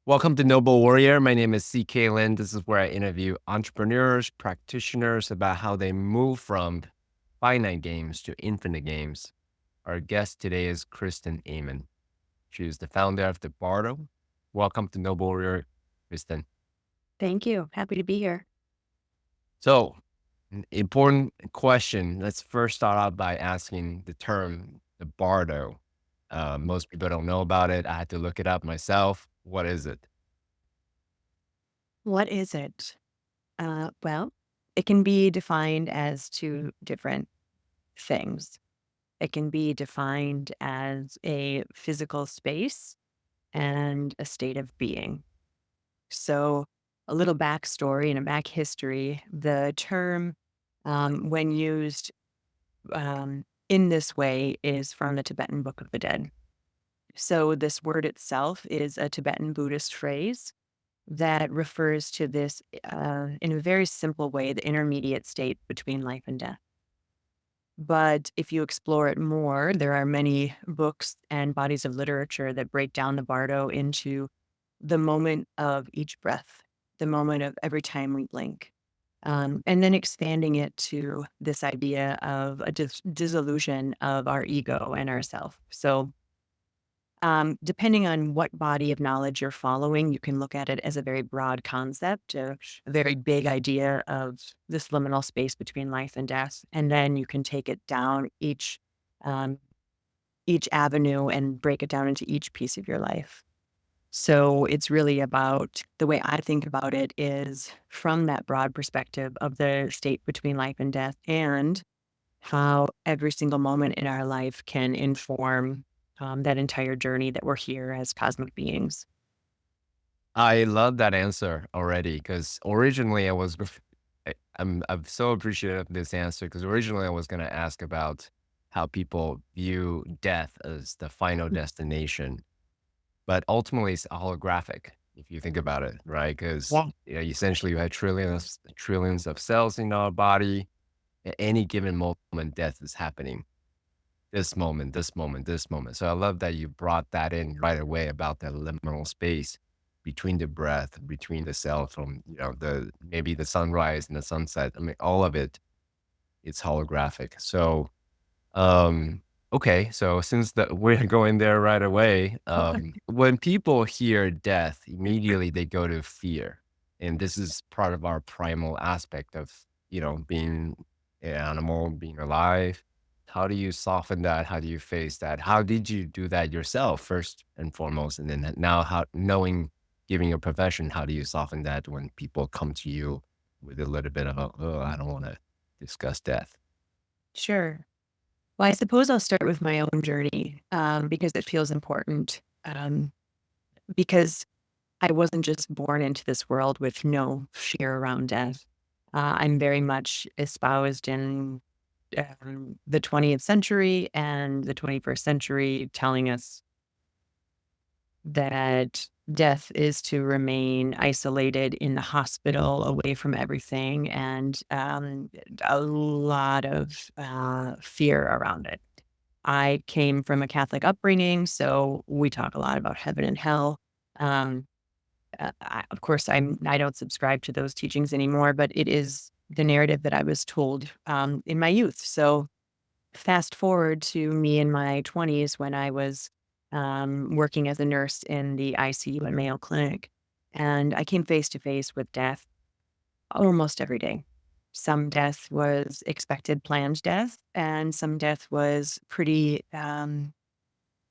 Welcome to Noble Warrior. My name is CK Lin. This is where I interview entrepreneurs, practitioners about how they move from finite games to infinite games. Our guest today is Christin Ament. She is the founder of the Bardo. Welcome to Noble Warrior, Christin. Thank you. Happy to be here. So, an important question. Let's first start out by asking the term, the Bardo. Most people don't know about it. I had to look it up myself. What is it? What is it? Well, it can be defined as two different things. It can be defined as a physical space and a state of being. So, a little backstory and a back history. The term, when used in this way, is from the Tibetan Book of the Dead. So, this word itself is a Tibetan Buddhist phrase that refers to this, in a very simple way, the intermediate state between life and death. But if you explore it more, there are many books and bodies of literature that break down the Bardo into the moment of each breath, the moment of every time we blink, and then expanding it to this idea of a dissolution of our ego and ourself. So depending on what body of knowledge you're following, you can look at it as a very broad concept, a very big idea of this liminal space between life and death, and then you can take it down um, each avenue and break it down into each piece of your life. So it's really about the way I think about it is from that broad perspective of the state between life and death and how every single moment in our life can inform that entire journey that we're here as cosmic beings. I love that answer already because originally I'm so appreciative of this answer because originally I was going to ask about how people view death as the final destination, but ultimately it's holographic if you think about it, right? Because Yeah. essentially you have trillions of cells in our body. At any given moment, death is happening. This moment, this moment, this moment. So I love that you brought that in right away about the liminal space between the breath, between the cells from, the maybe the sunrise and the sunset. I mean, all of it, it's holographic. So, okay. So since we're going there right away, when people hear death, immediately they go to fear. And this is part of our primal aspect of, being an animal, being alive. How do you soften that? How do you face that? How did you do that yourself first and foremost? And then now how knowing giving your profession, how do you soften that when people come to you with a little bit of a, oh, I don't want to discuss death? Sure. Well, I suppose I'll start with my own journey because it feels important. Because I wasn't just born into this world with no fear around death. I'm very much espoused in the 20th century and the 21st century, telling us that death is to remain isolated in the hospital, away from everything, and a lot of fear around it. I came from a Catholic upbringing, so we talk a lot about heaven and hell. Um, of course, I don't subscribe to those teachings anymore, but it is the narrative that I was told in my youth. So fast forward to me in my 20s when I was working as a nurse in the ICU at Mayo Clinic. And I came face to face with death almost every day. Some death was expected, planned death, and some death was pretty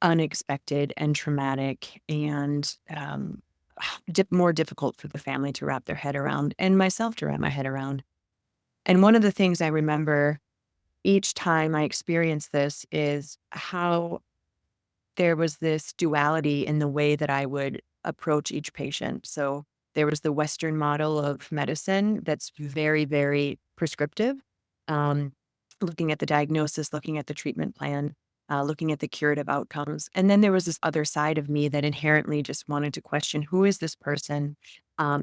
unexpected and traumatic and more difficult for the family to wrap their head around and myself to wrap my head around. And one of the things I remember each time I experienced this is how there was this duality in the way that I would approach each patient. So there was the Western model of medicine that's very, very prescriptive, um, looking at the diagnosis, looking at the treatment plan, looking at the curative outcomes. And then there was this other side of me that inherently just wanted to question who is this person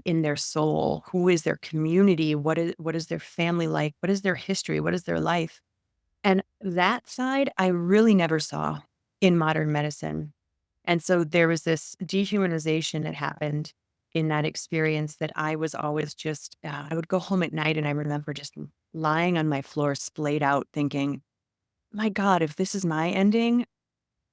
in their soul? Who is their community? What is their family like? What is their history? What is their life? And that side I really never saw in modern medicine. And so there was this dehumanization that happened in that experience that I was always just, I would go home at night and I remember just lying on my floor, splayed out, thinking, my God, if this is my ending,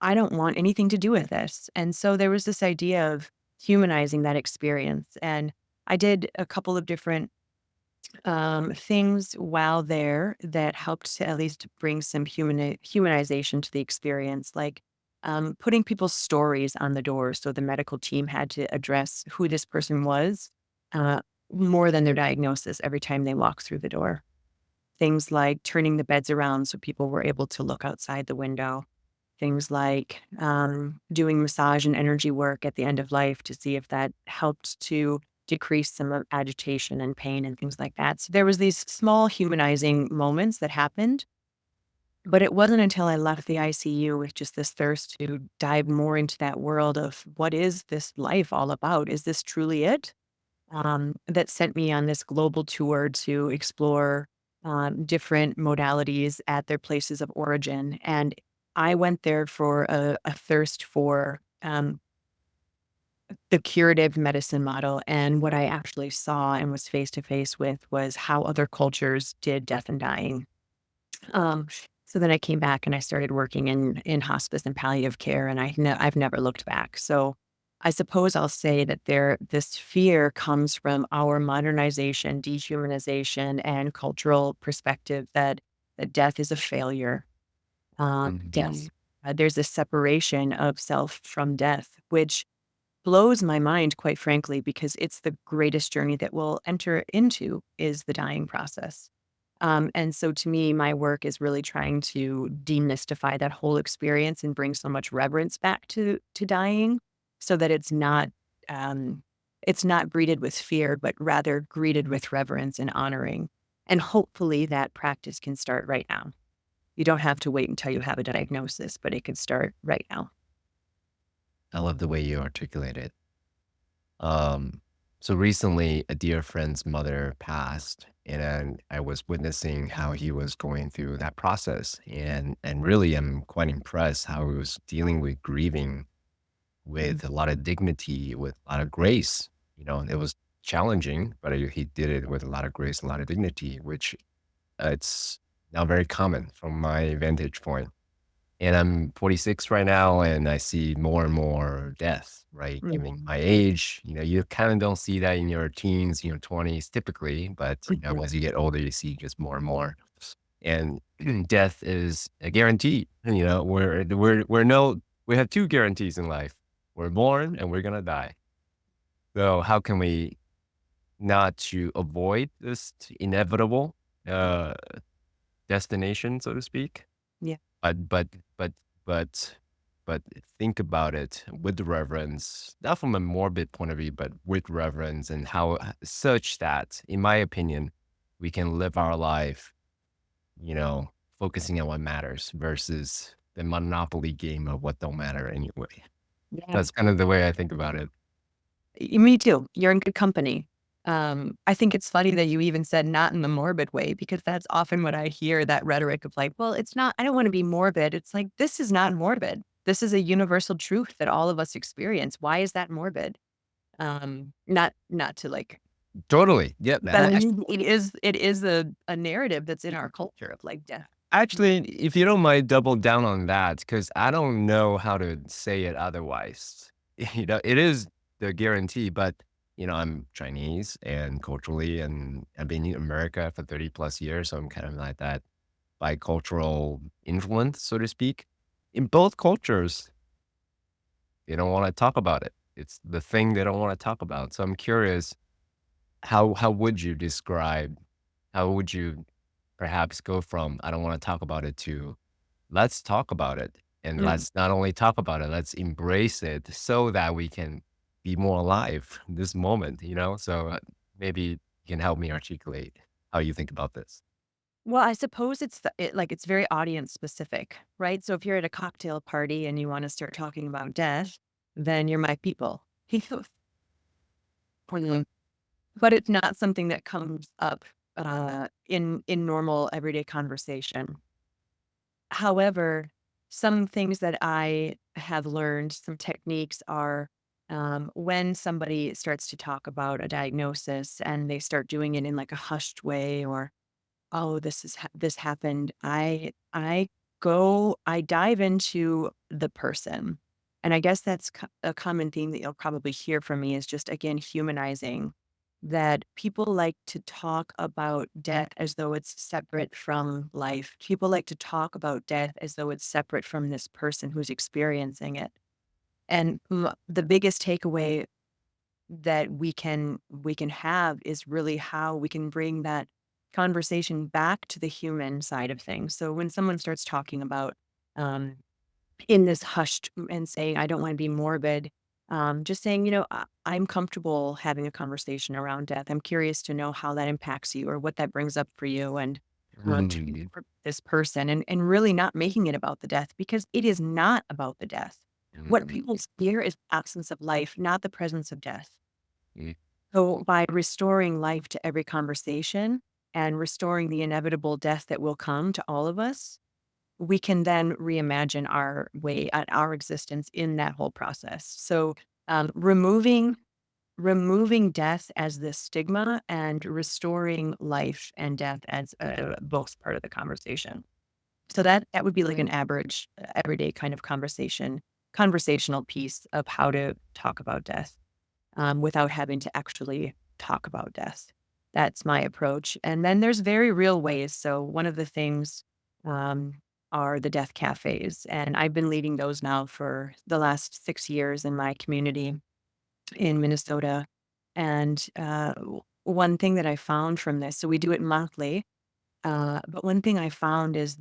I don't want anything to do with this. And so there was this idea of humanizing that experience. And I did a couple of different things while there that helped to at least bring some humanization to the experience, like putting people's stories on the doors. So the medical team had to address who this person was uh, more than their diagnosis every time they walked through the door. Things like turning the beds around so people were able to look outside the window. Things like doing massage and energy work at the end of life to see if that helped to decrease some of agitation and pain and things like that. So there was these small humanizing moments that happened, but it wasn't until I left the ICU with just this thirst to dive more into that world of what is this life all about? Is this truly it? That sent me on this global tour to explore different modalities at their places of origin. And I went there for a thirst for the curative medicine model. And what I actually saw and was face to face with was how other cultures did death and dying. Um, so then I came back and I started working in hospice and palliative care, and I've never looked back. So I suppose I'll say that this fear comes from our modernization, dehumanization, and cultural perspective that death is a failure. Death. Mhm. There's a separation of self from death, which blows my mind, quite frankly, because it's the greatest journey that we'll enter into is the dying process. And so to me, my work is really trying to demystify that whole experience and bring so much reverence back to dying so that it's not greeted with fear, but rather greeted with reverence and honoring. And hopefully that practice can start right now. You don't have to wait until you have a diagnosis, but it can start right now. I love the way you articulate it. Um, so recently, a dear friend's mother passed, and I was witnessing how he was going through that process, and really, I'm quite impressed how he was dealing with grieving Mm. with a lot of dignity, with a lot of grace. You know, it was challenging, but he did it with a lot of grace, a lot of dignity, which it's now very common from my vantage point. And I'm 46 right now, and I see more and more death, right? Given Mhm. my age, you kind of don't see that in your teens, 20s typically, but Mhm. as you get older, you see just more and more. And death is a guarantee. We have two guarantees in life. We're born and we're gonna die. So how can we not to avoid this inevitable uh destination, so to speak? Yeah. But but but but but think about it with reverence, not from a morbid point of view, but with reverence and how such that, in my opinion, we can live our life, you know, focusing on what matters versus the monopoly game of what don't matter anyway. Yeah. That's kind of the way I think about it. Me too. You're in good company. I think it's funny that you even said not in the morbid way, because that's often what I hear, that rhetoric of like, well, it's not, I don't want to be morbid. It's like, this is not morbid. This is a universal truth that all of us experience. Why is that morbid? Not to like, Totally. Yep. but I mean, it is a narrative that's in our culture of like death. Actually, if you don't mind, double down on that, because I don't know how to say it otherwise. It is the guarantee, but I'm Chinese and culturally, and I've been in America for 30 plus years, so I'm kind of like that bicultural influence, so to speak. In both cultures, they don't want to talk about it. It's the thing they don't want to talk about. So I'm curious, how would you describe? How would you perhaps go from I don't want to talk about it to let's talk about it. And Mm. let's not only talk about it, let's embrace it so that we can be more alive in this moment? So maybe you can help me articulate how you think about this. Well, I suppose like it's very audience specific, right? So if you're at a cocktail party and you want to start talking about death, then you're my people. Mhm. But it's not something that comes up in normal everyday conversation. However, some things that I have learned, some techniques are when somebody starts to talk about a diagnosis and they start doing it in like a hushed way, or oh, this happened. I dive into the person. And I guess that's a common theme that you'll probably hear from me is just again humanizing, that people like to talk about death as though it's separate from life. People like to talk about death as though it's separate from this person who's experiencing it. And the biggest takeaway that we can have is really how we can bring that conversation back to the human side of things. So when someone starts talking about um, in this hushed and saying, "I don't want to be morbid," just saying, I'm comfortable having a conversation around death. I'm curious to know how that impacts you or what that brings up for you, and Mm, for this person, and really not making it about the death because it is not about the death. What mm, people fear is absence of life, not the presence of death. mm, So by restoring life to every conversation and restoring the inevitable death that will come to all of us, we can then reimagine our way at our existence in that whole process. So removing death as this stigma and restoring life and death as both part of the conversation. So that would be like an average, everyday kind of conversational piece of how to talk about death without having to actually talk about death. That's my approach. And then there's very real ways. So one of the things um, are the death cafes, and I've been leading those now for the last 6 years in my community in Minnesota. And one thing that I found from this, so we do it monthly. But one thing I found is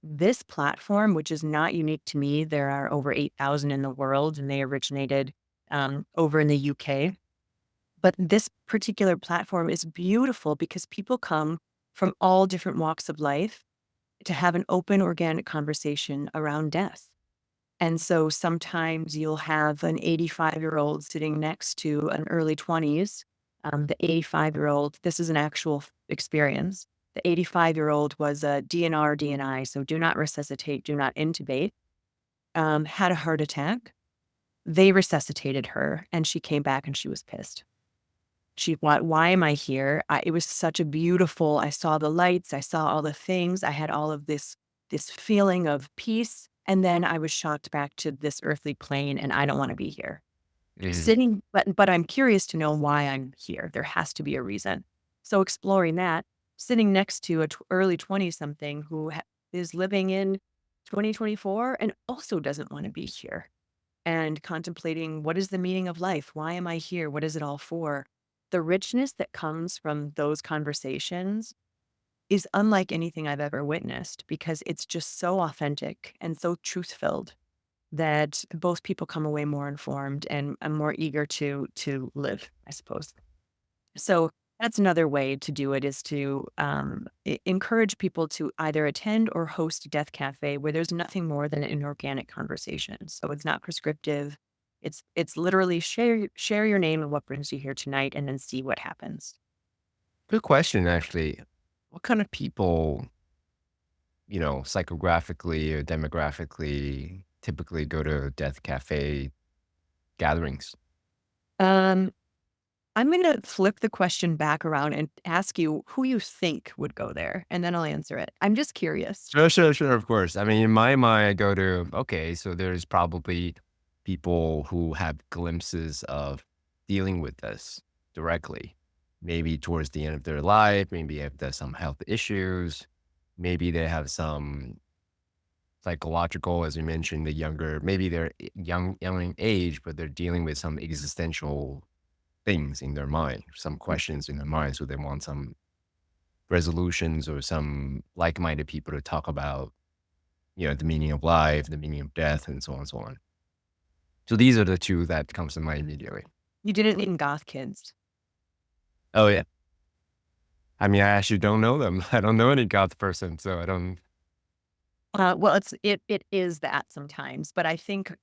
this platform, which is not unique to me. There are over 8,000 in the world, and they originated over in the UK. But this particular platform is beautiful because people come from all different walks of life to have an open, organic conversation around death. And so sometimes you'll have an 85-year-old sitting next to an early 20s. The 85-year-old, this is an actual experience. The 85-year-old was a DNR, DNI, so do not resuscitate, do not intubate, had a heart attack. They resuscitated her and she came back and she was pissed. Why am I here? It was such a beautiful, I saw the lights, I saw all the things, I had all of this feeling of peace, and then I was shocked back to this earthly plane, and I don't wanna be here. mm, But I'm curious to know why I'm here. There has to be a reason. So exploring that, sitting next to a early 20 something who is living in 2024 and also doesn't wanna be here and contemplating what is the meaning of life? Why am I here? What is it all for? The richness that comes from those conversations is unlike anything I've ever witnessed because it's just so authentic and so truth filled that both people come away more informed and more eager to live, I suppose. So that's another way to do it is to encourage people to either attend or host a death cafe where there's nothing more than an organic conversation. So it's not prescriptive. It's literally share your name and what brings you here tonight, and then see what happens. Good question, actually. What kind of people, psychographically or demographically typically go to death cafe gatherings? Um, I'm going to flip the question back around and ask you who you think would go there, and then I'll answer it. I'm just curious. Sure, sure, sure, of course. I mean, in my mind, I go to, okay, so there's probably people who have glimpses of dealing with this directly. Maybe towards the end of their life, maybe if there's some health issues, maybe they have some psychological, as you mentioned, maybe they're young in age, but they're dealing with some existential things in their mind, some questions in their mind. So they want some resolutions or some like-minded people to talk about, the meaning of life, the meaning of death, and so on and so on. So these are the two that comes to mind immediately. You didn't mean goth kids. Oh yeah. I mean, I actually don't know them. I don't know any goth person, so I don't. Well, it is that sometimes, but I think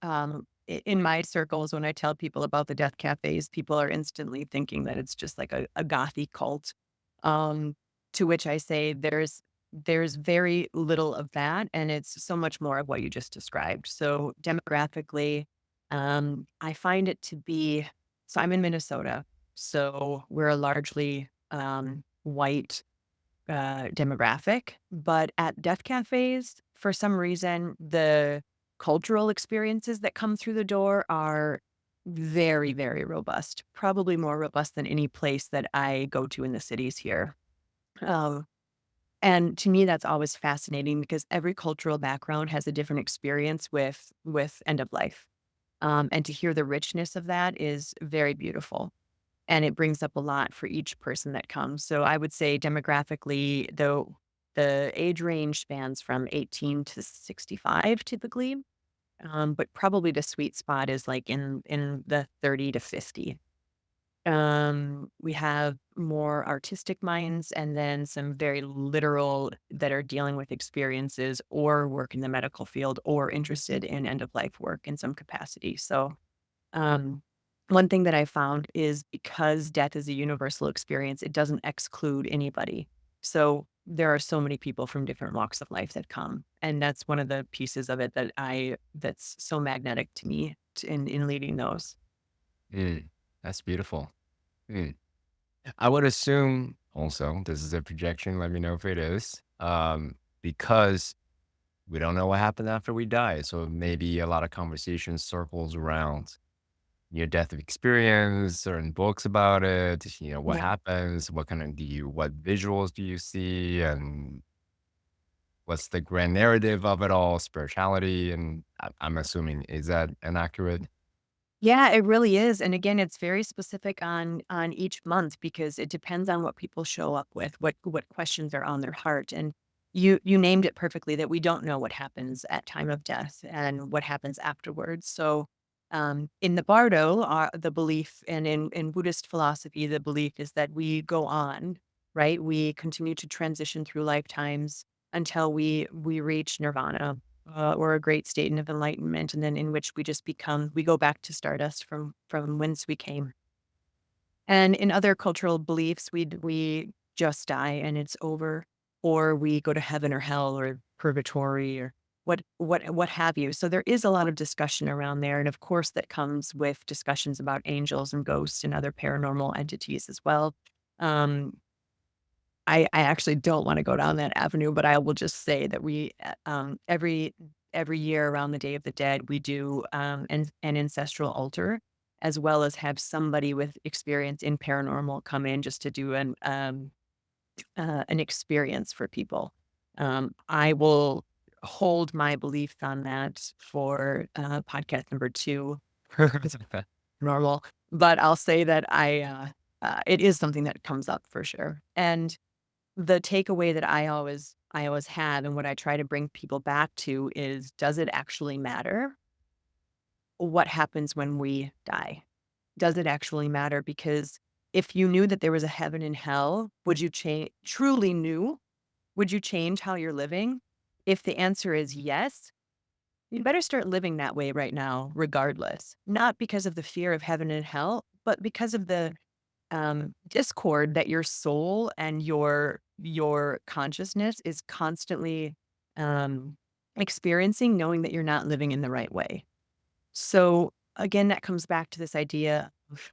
in my circles, when I tell people about the death cafes, people are instantly thinking that it's just like a gothy cult. Um, to which I say there's very little of that, and it's so much more of what you just described. So demographically, I find it to be so I'm in Minnesota, so we're a largely white demographic, but at death cafes, for some reason, the cultural experiences that come through the door are very, very robust, probably more robust than any place that I go to in the cities here. Um, and to me, that's always fascinating because every cultural background has a different experience with end of life. And to hear the richness of that is very beautiful. And it brings up a lot for each person that comes. So I would say demographically, though the age range spans from 18 to 65 typically. But probably the sweet spot is like in the 30 to 50. We have more artistic minds and then some very literal that are dealing with experiences or work in the medical field or interested in end of life work in some capacity. So, um, one thing that I found is because death is a universal experience, it doesn't exclude anybody. So there are so many people from different walks of life that come. And that's one of the pieces of it that's so magnetic to me in leading those. Mm, that's beautiful. Mm. I would assume also, this is a projection, let me know if it is, because we don't know what happened after we die. So maybe a lot of conversation circles around near death experience, certain books about it, what Yeah. happens, what visuals do you see, and what's the grand narrative of it all, spirituality, and I'm assuming, is that inaccurate? Yeah, it really is. And again, it's very specific on each month because it depends on what people show up with, what questions are on their heart. And you named it perfectly that we don't know what happens at time of death and what happens afterwards. So in the Bardo, the belief and in Buddhist philosophy, the belief is that we go on, right? We continue to transition through lifetimes until we reach nirvana or a great state of enlightenment, and then in which we go back to stardust from whence we came. And in other cultural beliefs, we just die and it's over, or we go to heaven or hell or purgatory or what have you. So there is a lot of discussion around there, and of course that comes with discussions about angels and ghosts and other paranormal entities as well. Um, I actually don't wanna go down that avenue, but I will just say that every year around the Day of the Dead, we do, an ancestral altar, as well as have somebody with experience in paranormal come in just to do an experience for people. I will hold my belief on that for, podcast number 2, normal, but I'll say that it is something that comes up for sure, and the takeaway that I always have and what I try to bring people back to is, does it actually matter what happens when we die? Does it actually matter? Because if you knew that there was a heaven and hell, would you change truly knew, would you change how you're living? If the answer is yes, you better start living that way right now, regardless. Not because of the fear of heaven and hell, but because of the discord that your soul and your consciousness is constantly um, experiencing, knowing that you're not living in the right way. So again, that comes back to this idea of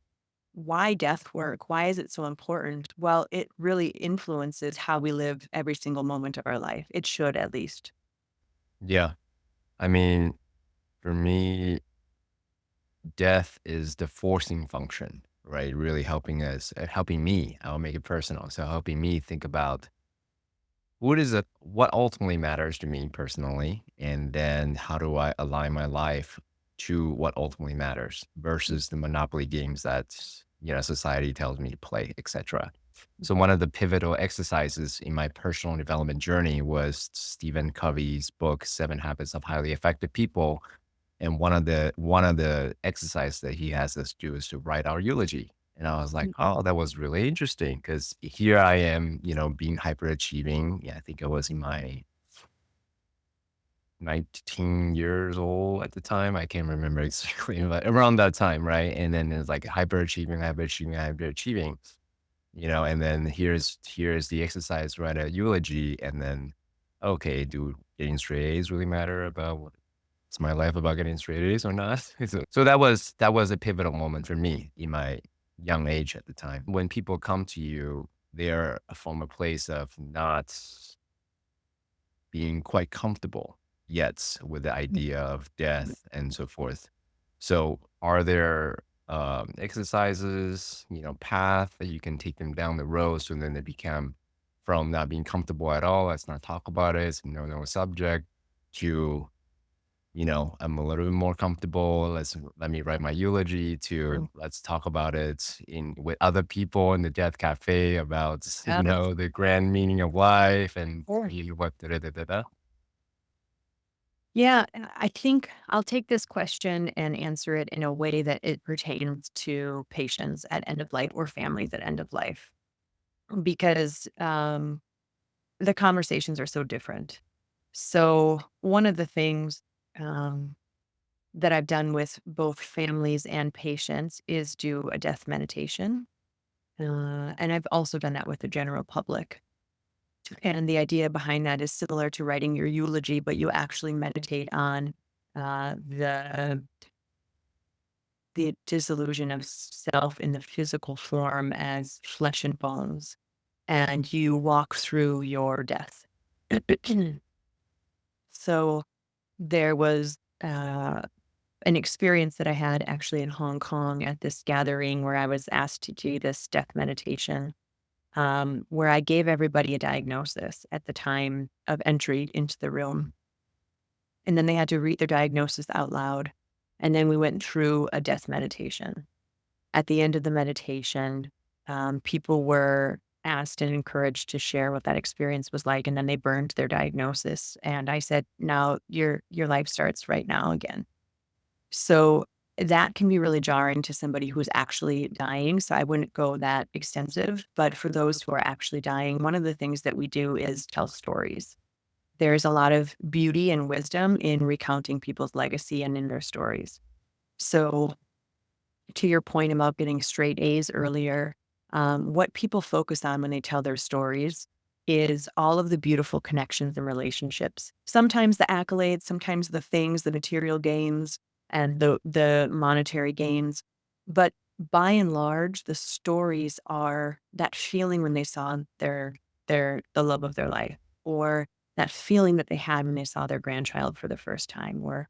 why death work? Why is it so important? Well, it really influences how we live every single moment of our life. It should, at least. Yeah. I mean, for me, death is the forcing function, right? Really helping me. I'll make it personal. So helping me think about what ultimately matters to me personally, and then how do I align my life to what ultimately matters versus the monopoly games that society tells me to play, etc. So one of the pivotal exercises in my personal development journey was Stephen Covey's book Seven Habits of Highly Effective People, and one of the exercise that he has us do is to write our eulogy. And I was like, oh, that was really interesting because here I am, being hyperachieving. Yeah, I think I was in my 19 years old at the time. I can't remember exactly, but around that time, right? And then it's like hyperachieving, hyperachieving, hyperachieving. and then here's the exercise, write a eulogy, and then, okay, do getting straight A's really matter about what is my life about getting straight A's or not? So that was a pivotal moment for me in my young age at the time. When people come to you, they're from a place of not being quite comfortable yet with the idea of death and so forth. So, are there exercises, path that you can take them down the road so then they become from not being comfortable at all, let's not talk about it, it's no subject, to, I'm a little bit more comfortable, let me write my eulogy, to let's talk about it in with other people in the death cafe about, Yep. the grand meaning of life and Sure. what da da da da da. Yeah, and I think I'll take this question and answer it in a way that it pertains to patients at end of life or families at end of life, because the conversations are so different. So, one of the things um, that I've done with both families and patients is do a death meditation. And I've also done that with the general public. And the idea behind that is similar to writing your eulogy, but you actually meditate on the dissolution of self in the physical form as flesh and bones, and you walk through your death. So there was an experience that I had actually in Hong Kong at this gathering where I was asked to do this death meditation, where I gave everybody a diagnosis at the time of entry into the room. And then they had to read their diagnosis out loud. And then we went through a death meditation. At the end of the meditation, people were asked and encouraged to share what that experience was like. And then they burned their diagnosis. And I said, now your life starts right now again. So that can be really jarring to somebody who's actually dying. So I wouldn't go that extensive. But for those who are actually dying, one of the things that we do is tell stories. There's a lot of beauty and wisdom in recounting people's legacy and in their stories. So, to your point about getting straight A's earlier, what people focus on when they tell their stories is all of the beautiful connections and relationships. Sometimes the accolades, sometimes the things, the material gains, and the monetary gains. But by and large, the stories are that feeling when they saw the love of their life, or that feeling that they had when they saw their grandchild for the first time, or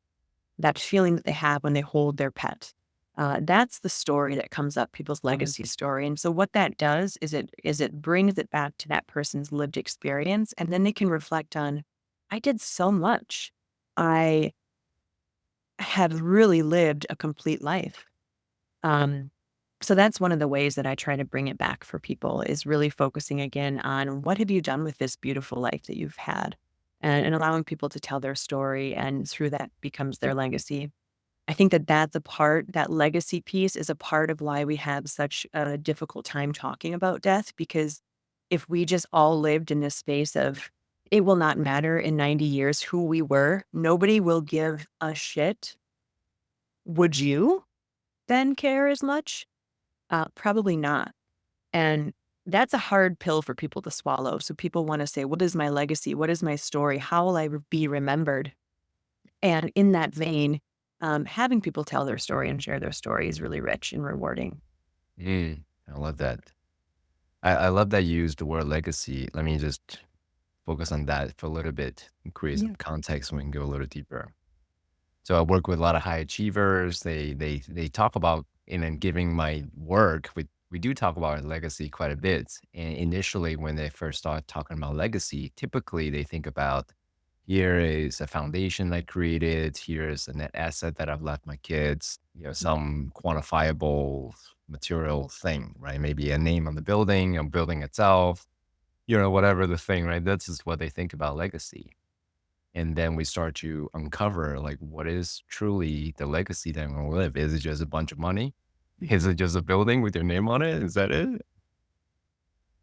that feeling that they have when they hold their pet. That's the story that comes up, people's legacy story. And so what that does is it brings it back to that person's lived experience, and then they can reflect on, I did so much. I have really lived a complete life. Um, so that's one of the ways that I try to bring it back for people is really focusing again on what have you done with this beautiful life that you've had, and allowing people to tell their story, and through that becomes their legacy. I think that that's a part, that legacy piece is a part of why we have such a difficult time talking about death, because if we just all lived in this space of it will not matter in 90 years who we were, nobody will give a shit. Would you then care as much? Probably not. And that's a hard pill for people to swallow. So people want to say, what is my legacy? What is my story? How will be remembered? And in that vein, having people tell their story and share their story is really rich and rewarding. I love that. I love that you used the word legacy. Let me just focus on that for a little bit and create some Yeah. context so we can go a little deeper. So I work with a lot of high achievers. They talk about, in giving my work, we do talk about legacy quite a bit. And initially, when they first start talking about legacy, typically they think about, here is a foundation I created. Here is a net asset that I've left my kids. Some quantifiable material thing, right? Maybe a name on the building, a building itself, whatever the thing, right? That's just what they think about legacy. And then we start to uncover, like, what is truly the legacy that I'm going to live? Is it just a bunch of money? Is it just a building with your name on it? Is that it?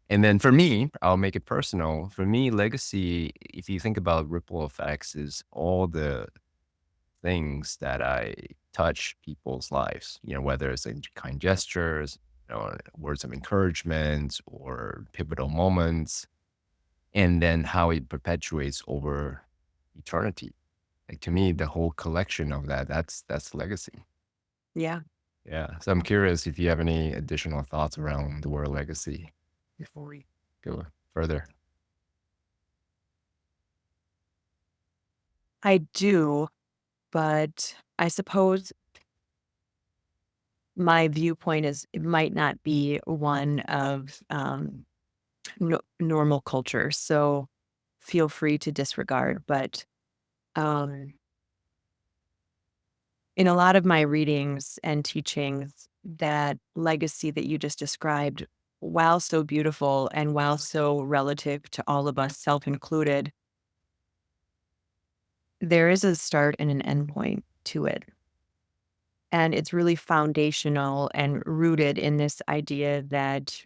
And then for me, I'll make it personal. For me, legacy, if you think about ripple effects, is all the things that I touch people's lives, whether it's in kind gestures, words of encouragement or pivotal moments, and then how it perpetuates over eternity. Like to me, the whole collection of that's legacy. Yeah. Yeah. So I'm curious if you have any additional thoughts around the word legacy before we go further. I do, but I suppose my viewpoint is it might not be one of normal culture. So feel free to disregard. But um, in a lot of my readings and teachings, that legacy that you just described, while so beautiful and while so relative to all of us, self included, there is a start and an end point to it. And it's really foundational and rooted in this idea that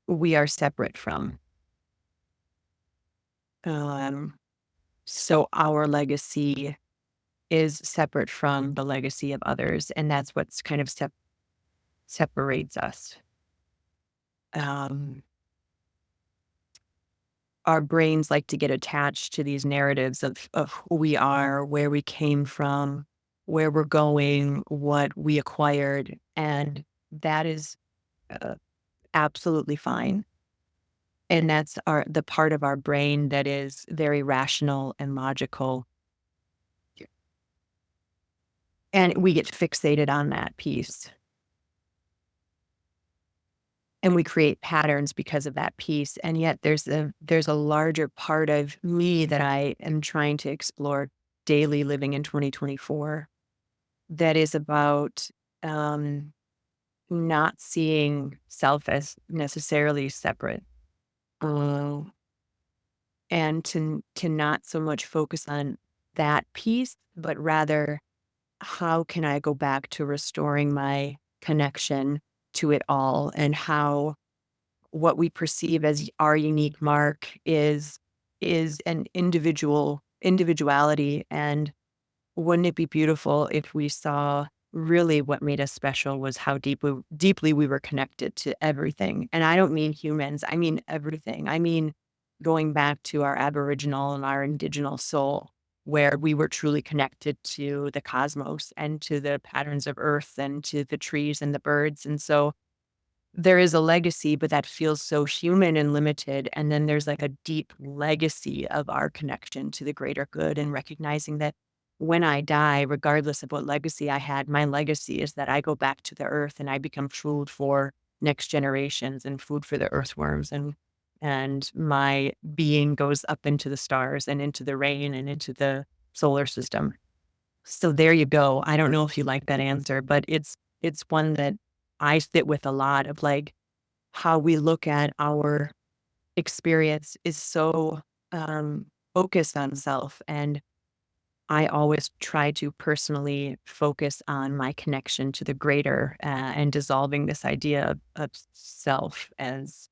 we are separate from. Um, so our legacy is separate from the legacy of others, and that's what's kind of separates us. Um, our brains like to get attached to these narratives of who we are, where we came from, where we're going, what we acquired, and that is uh, absolutely fine. And that's the part of our brain that is very rational and logical, and we get fixated on that piece. And we create patterns because of that piece, and yet there's a larger part of me that I am trying to explore daily living in 2024 that is about, um, not seeing self as necessarily separate, uh, and to not so much focus on that piece, but rather, how can I go back to restoring my connection to it all, and how what we perceive as our unique mark is an individuality. And wouldn't it be beautiful if we saw really what made us special was how deeply we were connected to everything. And I don't mean humans, I mean everything. I mean going back to our aboriginal and our indigenous soul, where we were truly connected to the cosmos and to the patterns of earth and to the trees and the birds. And so there is a legacy, but that feels so human and limited. And then there's like a deep legacy of our connection to the greater good, and recognizing that when I die, regardless of what legacy I had, my legacy is that I go back to the earth and I become food for next generations and food for the earthworms, and my being goes up into the stars and into the rain and into the solar system. So there you go. I don't know if you like that answer, but it's one that I sit with a lot of, like, how we look at our experience is so focused on self. And I always try to personally focus on my connection to the greater, and dissolving this idea of self as,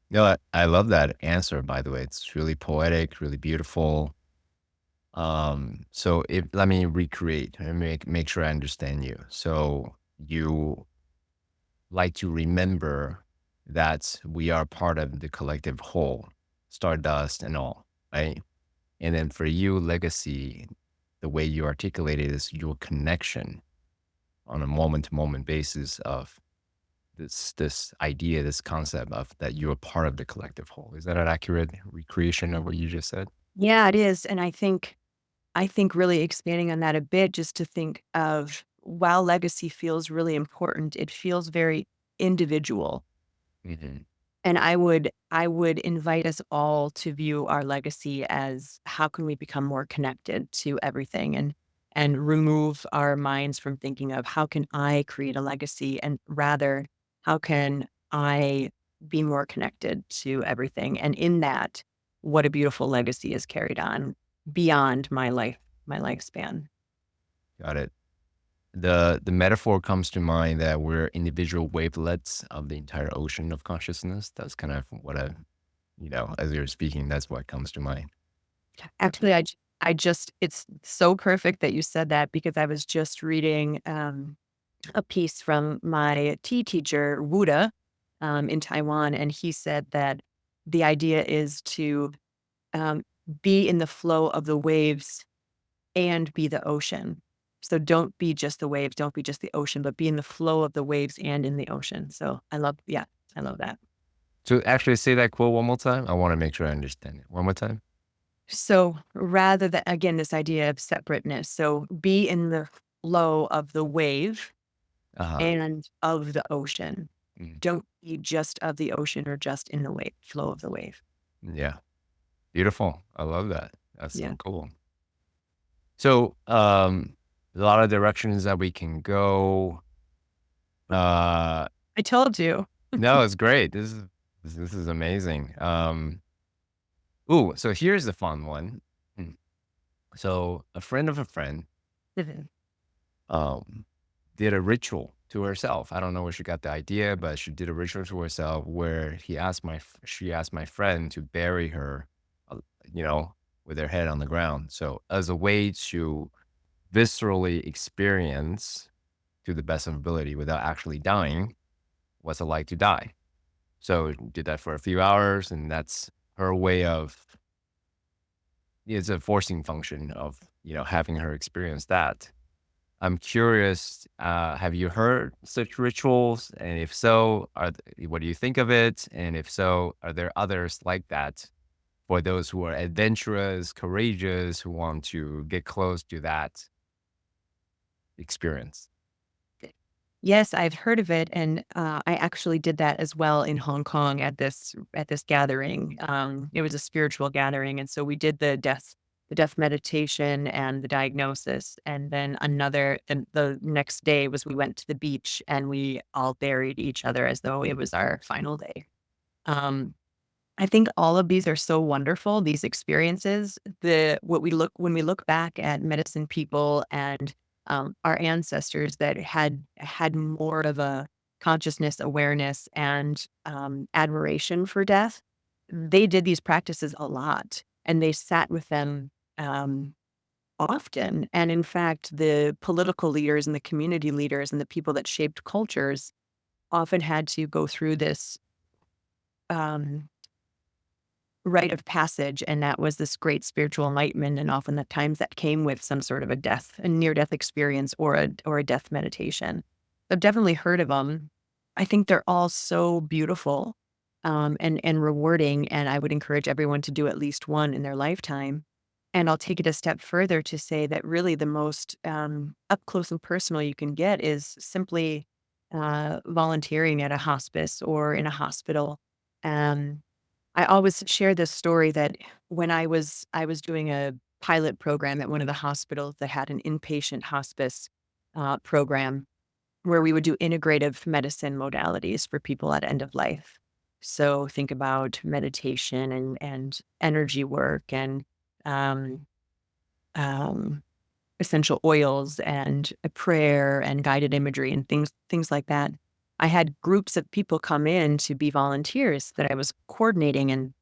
No, I love that answer, by the way. It's really poetic, really beautiful. So if let me recreate and make sure I understand you. So you like to remember that we are part of the collective whole, stardust and all, right? And then for you, legacy, the way you articulate it is your connection on a moment to moment basis of this idea, this concept of that you're part of the collective whole. Is that an accurate recreation of what you just said? yeah, it is. And I think really expanding on that a bit, just to think of, while legacy feels really important, it feels very individual. Hmm. And I would invite us all to view our legacy as, how can we become more connected to everything, and remove our minds from thinking of how can I create a legacy, and rather, how can I be more connected to everything. And in that, what a beautiful legacy is carried on beyond my lifespan. Got it. The metaphor comes to mind that we're individual wavelets of the entire ocean of consciousness. That's kind of what as you're speaking, that's what comes to mind. Actually, I just it's so perfect that you said that, because I was just reading, a piece from my tea teacher, Wuda, in Taiwan, and he said that the idea is to um, be in the flow of the waves and be the ocean. So don't be just the waves, don't be just the ocean, but be in the flow of the waves and in the ocean. So yeah, I love that. So actually say that quote one more time. I want to make sure I understand it. One more time. So rather than, again, this idea of separateness, so be in the flow of the wave Uh-huh. and of the ocean. Mm. Don't be just of the ocean or just in the wave, flow of the wave. Yeah. Beautiful. I love that. That's Yeah. so cool. So, a lot of directions that we can go. Uh, I told you. no, it's great. This is amazing. Ooh, so here's the fun one. Mm. So a friend of a friend, Mhm. um, did a ritual to herself. I don't know where she got the idea, but she did a ritual to herself where she asked my friend to bury her, uh, you know, with her head on the ground. So as a way to viscerally experience to the best of ability without actually dying what's it like to die. So did that for a few hours, and that's her way of it's a forcing function of having her experience that. I'm curious, have you heard such rituals? And if so, what do you think of it? And if so, are there others like that for those who are adventurous, courageous, who want to get close to that experience? Yes, I've heard of it, and I actually did that as well in Hong Kong at this gathering. It was a spiritual gathering, and so we did the death meditation and the diagnosis, and then and the next day was we went to the beach and we all buried each other as though it was our final day. Um, I think all of these are so wonderful, these experiences. The what we look When we look back at medicine people and our ancestors that had more of a consciousness, awareness, and admiration for death, they did these practices a lot, and they sat with them um, often. And in fact, the political leaders and the community leaders and the people that shaped cultures often had to go through this. Um, Rite of passage, and that was this great spiritual enlightenment, and often at times that came with some sort of a near-death experience or a death meditation. I've definitely heard of them. I think they're all so beautiful, and rewarding, and I would encourage everyone to do at least one in their lifetime. And I'll take it a step further to say that really the most, up close and personal you can get is simply, volunteering at a hospice or in a hospital. Um I always share this story that when I was doing a pilot program at one of the hospitals that had an inpatient hospice program where we would do integrative medicine modalities for people at end of life. So think about meditation and energy work and um, um, essential oils and a prayer and guided imagery and things like that. I had groups of people come in to be volunteers that I was coordinating, and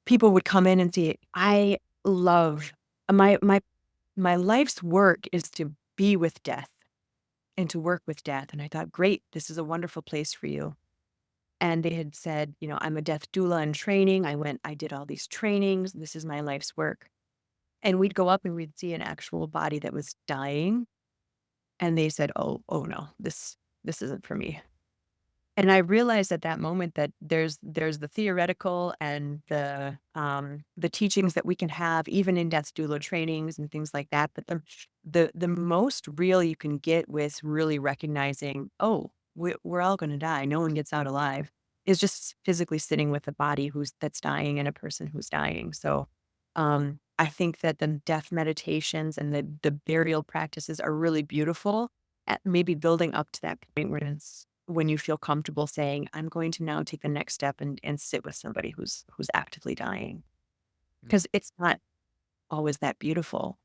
people would come in and say, "I love my my my life's work is to be with death and to work with death." And I thought, "Great, this is a wonderful place for you." And they had said, "I'm a death doula in training. I did all these trainings. This is my life's work." And we'd go up and we'd see an actual body that was dying, and they said, "Oh no, this isn't for me." And I realized at that moment that there's the theoretical and the teachings that we can have even in death doula trainings and things like that, but the most real you can get with really recognizing, "Oh, we're all gonna die, no one gets out alive," is just physically sitting with a body that's dying and a person who's dying. So, I think that the death meditations and the burial practices are really beautiful at maybe building up to that point where it's when you feel comfortable saying, "I'm going to now take the next step and sit with somebody who's actively dying," Mm. because it's not always that beautiful.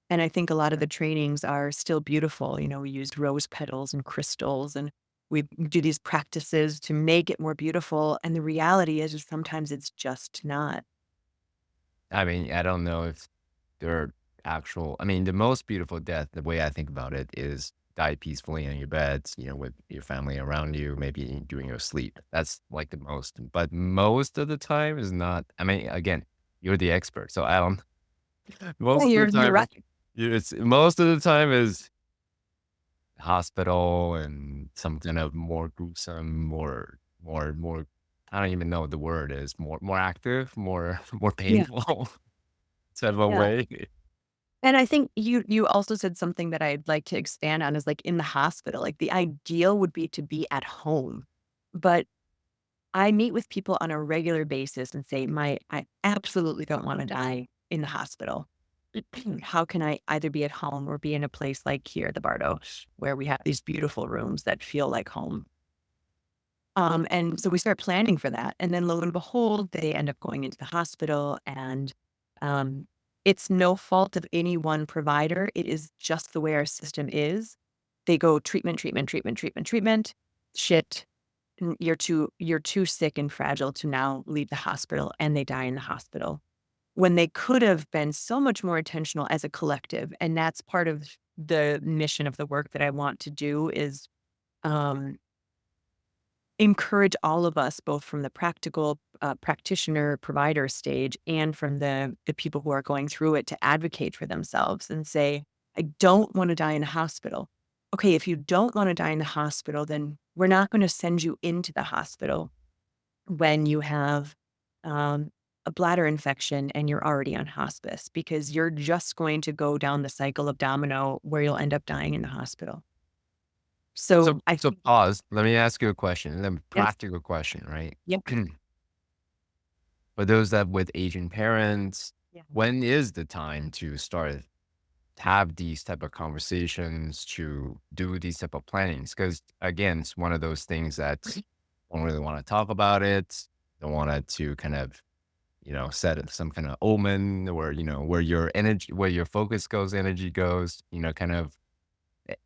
And I think a lot of the trainings are still beautiful. We use rose petals and crystals, and we do these practices to make it more beautiful. And the reality is sometimes it's just not. I mean, I don't know if there are the most beautiful death, the way I think about it, is die peacefully in your beds, with your family around you, maybe during your sleep. That's like the most. But most of the time is not. I mean, again, you're the expert, so I don't. Yeah, Most of the you're time, right. it's most of the time is hospital and some kind of more gruesome, more. I don't even know what the word is. More active, more more Yeah. painful type of Yeah. way. And I think you also said something that I'd like to expand on is like in the hospital. Like the ideal would be to be at home. But I meet with people on a regular basis and say, I absolutely don't want to die in the hospital. How can I either be at home or be in a place like here, the Bardo, where we have these beautiful rooms that feel like home? And so we start planning for that. And then lo and behold, they end up going into the hospital. And um, it's no fault of any one provider. It is just the way our system is. They go treatment, treatment, treatment, treatment, treatment. Shit, you're too sick and fragile to now leave the hospital, and they die in the hospital when they could have been so much more intentional as a collective. And that's part of the mission of the work that I want to do is um, encourage all of us, both from the practical practitioner provider stage and from the people who are going through it, to advocate for themselves and say, I don't want to die in a hospital. Okay, if you don't want to die in the hospital, then we're not going to send you into the hospital when you have um, a bladder infection and you're already on hospice, because you're just going to go down the cycle of domino where you'll end up dying in the hospital. So So I so think, pause. Let me ask you a question, a yes, practical question, right? yep, For those that with aging parents, yeah, when is the time to start have these type of conversations, to do these type of plannings? Because again, it's one of those things that don't really want to talk about it. Don't want it to kind of, set it some kind of omen where, where your energy, where your focus goes, energy goes, kind of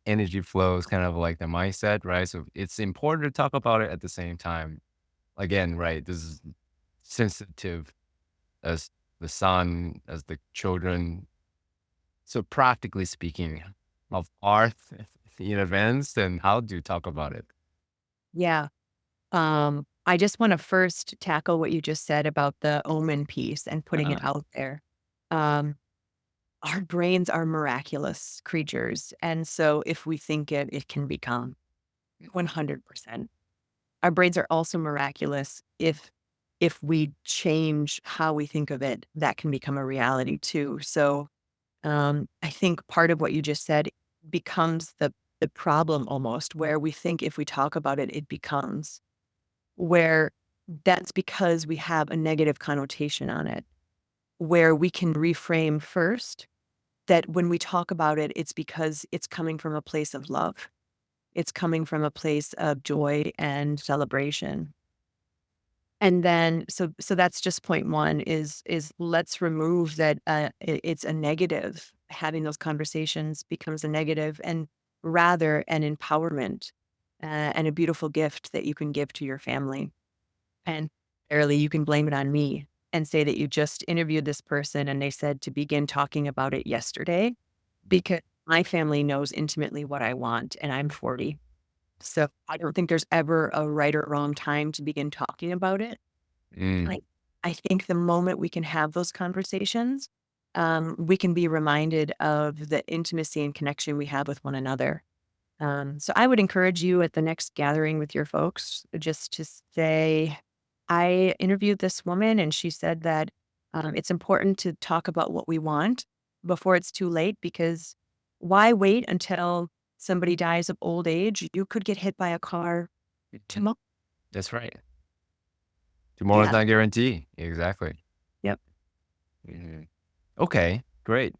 energy flows, kind of like the mindset, right? So it's important to talk about it at the same time. Again, right? This is sensitive as the son, as the children. So practically speaking, of art in advance, and how do you talk about it? yeah. I just want to first tackle what you just said about the omen piece and putting it Uh, out there. Um, our brains are miraculous creatures. And so if we think it, it can become 100%. Our brains are also miraculous. If we change how we think of it, that can become a reality too. So I think part of what you just said becomes the problem almost, where we think if we talk about it, it becomes where that's because we have a negative connotation on it, where we can reframe first that when we talk about it, it's because it's coming from a place of love. It's coming from a place of joy and celebration. And then so that's just point one is let's remove that it's a negative. Having those conversations becomes a negative, and rather an empowerment and a beautiful gift that you can give to your family. And barely you can blame it on me and say that you just interviewed this person and they said to begin talking about it yesterday, because my family knows intimately what I want and I'm 40. So I don't think there's ever a right or wrong time to begin talking about it. mm. I I think the moment we can have those conversations, we can be reminded of the intimacy and connection we have with one another. So I would encourage you at the next gathering with your folks just to say, I interviewed this woman and she said that it's important to talk about what we want before it's too late, because why wait until somebody dies of old age? You could get hit by a car tomorrow. That's right. Tomorrow's Yeah. not guarantee. Exactly. Yep. Mhm. Okay, great.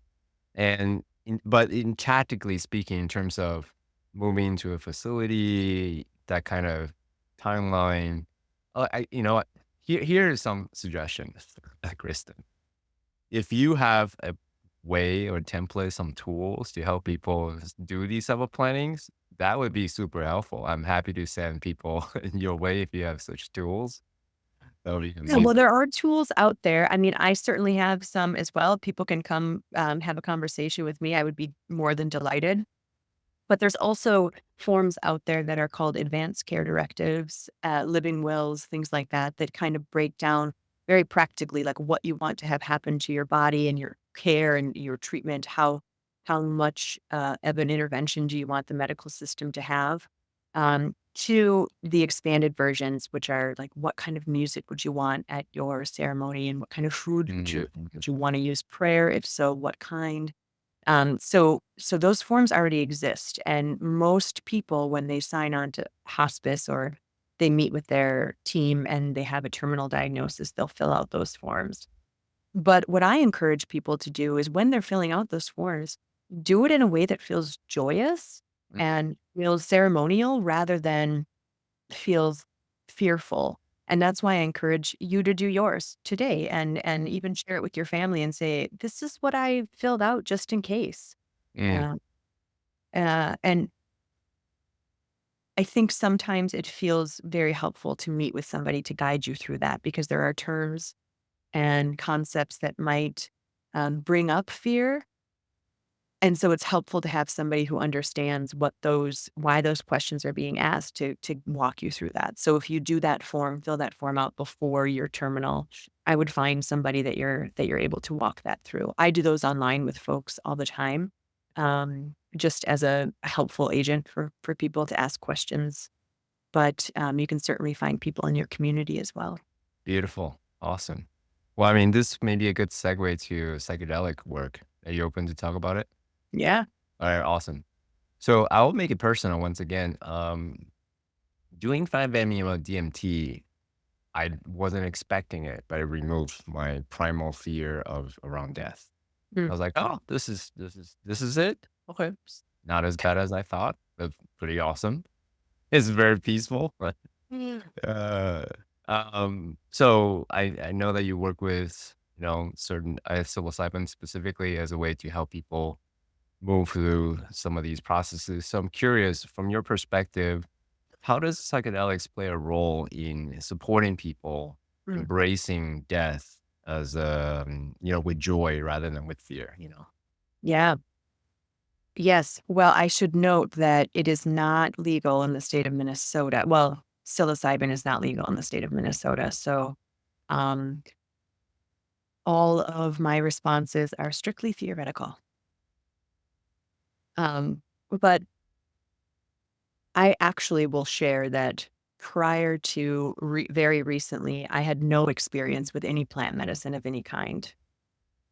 But in tactically speaking, in terms of moving to a facility, that kind of timeline, you know what? Here is some suggestions, Kristen. If you have a way or template, some tools to help people do these type of plannings, that would be super helpful. I'm happy to send people in your way if you have such tools. That would be Yeah, well, amazing. there are tools out there. I mean, I certainly have some as well. People can come have a conversation with me. I would be more than delighted. But there's also forms out there that are called advanced care directives, living wills, things like that, that kind of break down very practically like what you want to have happen to your body and your care and your treatment. How much of an intervention do you want the medical system to have? To the expanded versions, which are like what kind of music would you want at your ceremony, and what kind of food Mm, would you want to use prayer? If so, what kind? So those forms already exist, and most people, when they sign on to hospice or they meet with their team and they have a terminal diagnosis, they'll fill out those forms. But what I encourage people to do is when they're filling out those forms, do it in a way that feels joyous mm, and feels ceremonial rather than feels fearful. And that's why I encourage you to do yours today, and even share it with your family and say, "This is what I filled out just in case." mm. Uh, and I think sometimes it feels very helpful to meet with somebody to guide you through that, because there are terms and concepts that might bring up fear. And so it's helpful to have somebody who understands why those questions are being asked, to walk you through that. So if you do that form, fill that form out before your terminal, I would find somebody that you're able to walk that through. I do those online with folks all the time, just as a helpful agent for people to ask questions. But you can certainly find people in your community as well. Beautiful. Awesome. Well, I mean, this may be a good segue to psychedelic work. Are you open to talk about it? Yeah. All right, awesome. So I'll make it personal once again. Doing 5-MeO DMT, I wasn't expecting it, but it removed my primal fear of around death. I Mm. was like, oh, this is it. Okay, not as bad as I thought, but pretty awesome. It's very peaceful. Uh, so I know that you work with, certain psilocybin specifically as a way to help people move through some of these processes. So I'm curious, from your perspective, how does psychedelics play a role in supporting people Mm. embracing death as with joy rather than with fear? Yeah. Yes. Well, I should note that it is not legal in the state of Minnesota. Well, psilocybin is not legal in the state of Minnesota. So, um, all of my responses are strictly theoretical. But I actually will share that prior to very recently, I had no experience with any plant medicine of any kind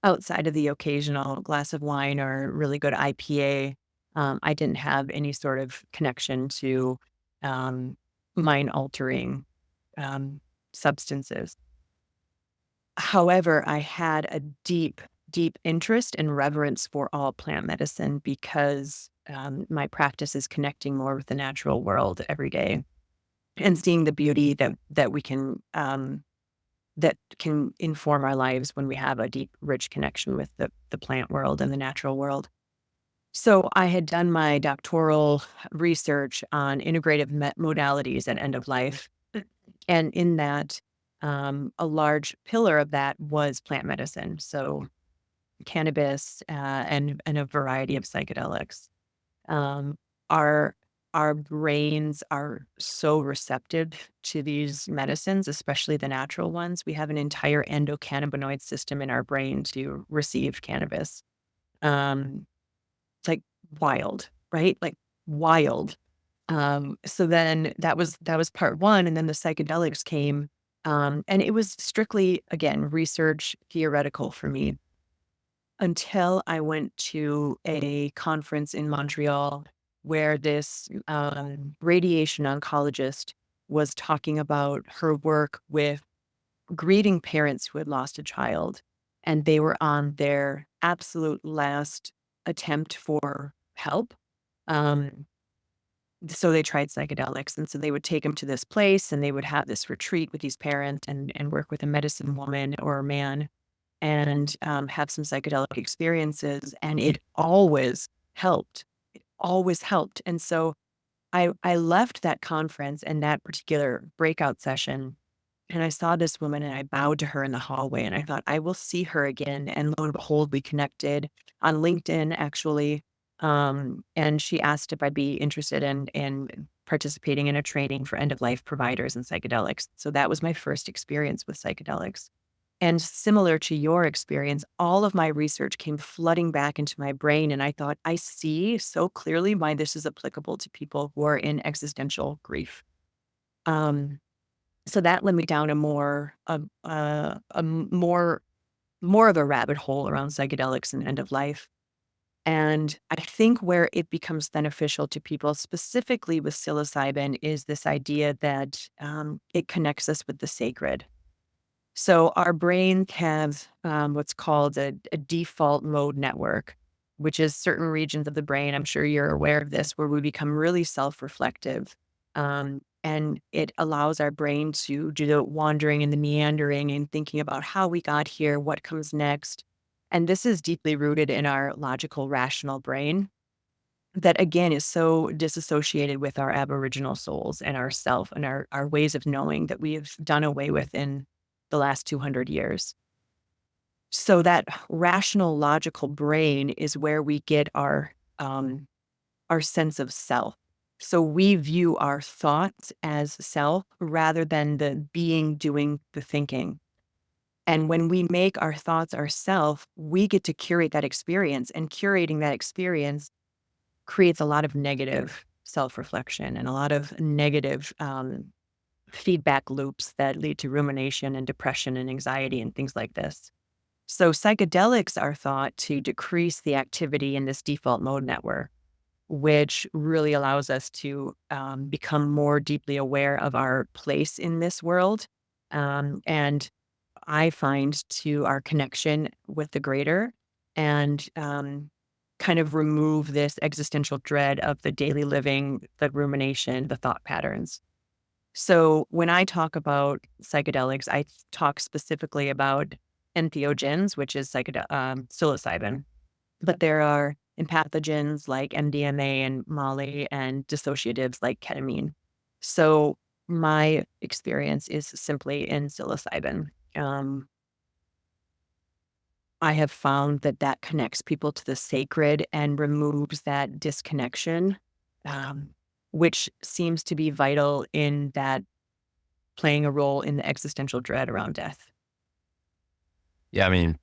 outside of the occasional glass of wine or really good IPA. I didn't have any sort of connection to um, mind altering um, substances. However, I had a deep, deep interest and reverence for all plant medicine, because my practice is connecting more with the natural world every day and seeing the beauty that can inform our lives when we have a deep, rich connection with the plant world and the natural world. So I had done my doctoral research on integrative modalities at end of life. And in that, a large pillar of that was plant medicine. So cannabis and a variety of psychedelics. Um, our our brains are so receptive to these medicines, especially the natural ones. We have an entire endocannabinoid system in our brain to receive cannabis. Um, it's like wild, right? Like wild. So then that was part one, and then the psychedelics came, and it was strictly, again, research theoretical for me, until I went to a conference in Montreal where this radiation oncologist was talking about her work with grieving parents who had lost a child, and they were on their absolute last attempt for help. Um, so they tried psychedelics, and so they would take them to this place, and they would have this retreat with these parents, and work with a medicine woman or a man, and have some psychedelic experiences, and it always helped. It always helped. And so I left that conference and that particular breakout session, and I saw this woman, and I bowed to her in the hallway, and I thought, I will see her again. And lo and behold, we connected on LinkedIn, actually. And she asked if I'd be interested in participating in a training for end of life providers and psychedelics. So that was my first experience with psychedelics. And similar to your experience, all of my research came flooding back into my brain. And I thought, I see so clearly why this is applicable to people who are in existential grief. Um, so that led me down more of a rabbit hole around psychedelics and end of life. And I think where it becomes beneficial to people, specifically with psilocybin, is this idea that it connects us with the sacred. So our brain has what's called a default mode network, which is certain regions of the brain. I'm sure you're aware of this, where we become really self-reflective. And it allows our brain to do the wandering and the meandering and thinking about how we got here, what comes next. And this is deeply rooted in our logical, rational brain that, again, is so disassociated with our aboriginal souls and our self and our ways of knowing that we have done away with in the last 200 years. So that rational, logical brain is where we get our sense of self. So we view our thoughts as self rather than the being doing the thinking. And when we make our thoughts our self, we get to curate that experience. And curating that experience creates a lot of negative self-reflection and a lot of negative feedback loops that lead to rumination and depression and anxiety and things like this. So psychedelics are thought to decrease the activity in this default mode network, which really allows us to become more deeply aware of our place in this world. And I find to our connection with the greater and kind of remove this existential dread of the daily living, the rumination, the thought patterns. So when I talk about psychedelics, I talk specifically about entheogens, which is psilocybin, but there are empathogens like MDMA and Molly and dissociatives like ketamine. So my experience is simply in psilocybin. Um, I have found that that connects people to the sacred and removes that disconnection, um, which seems to be vital in that playing a role in the existential dread around death. Yeah, I mean,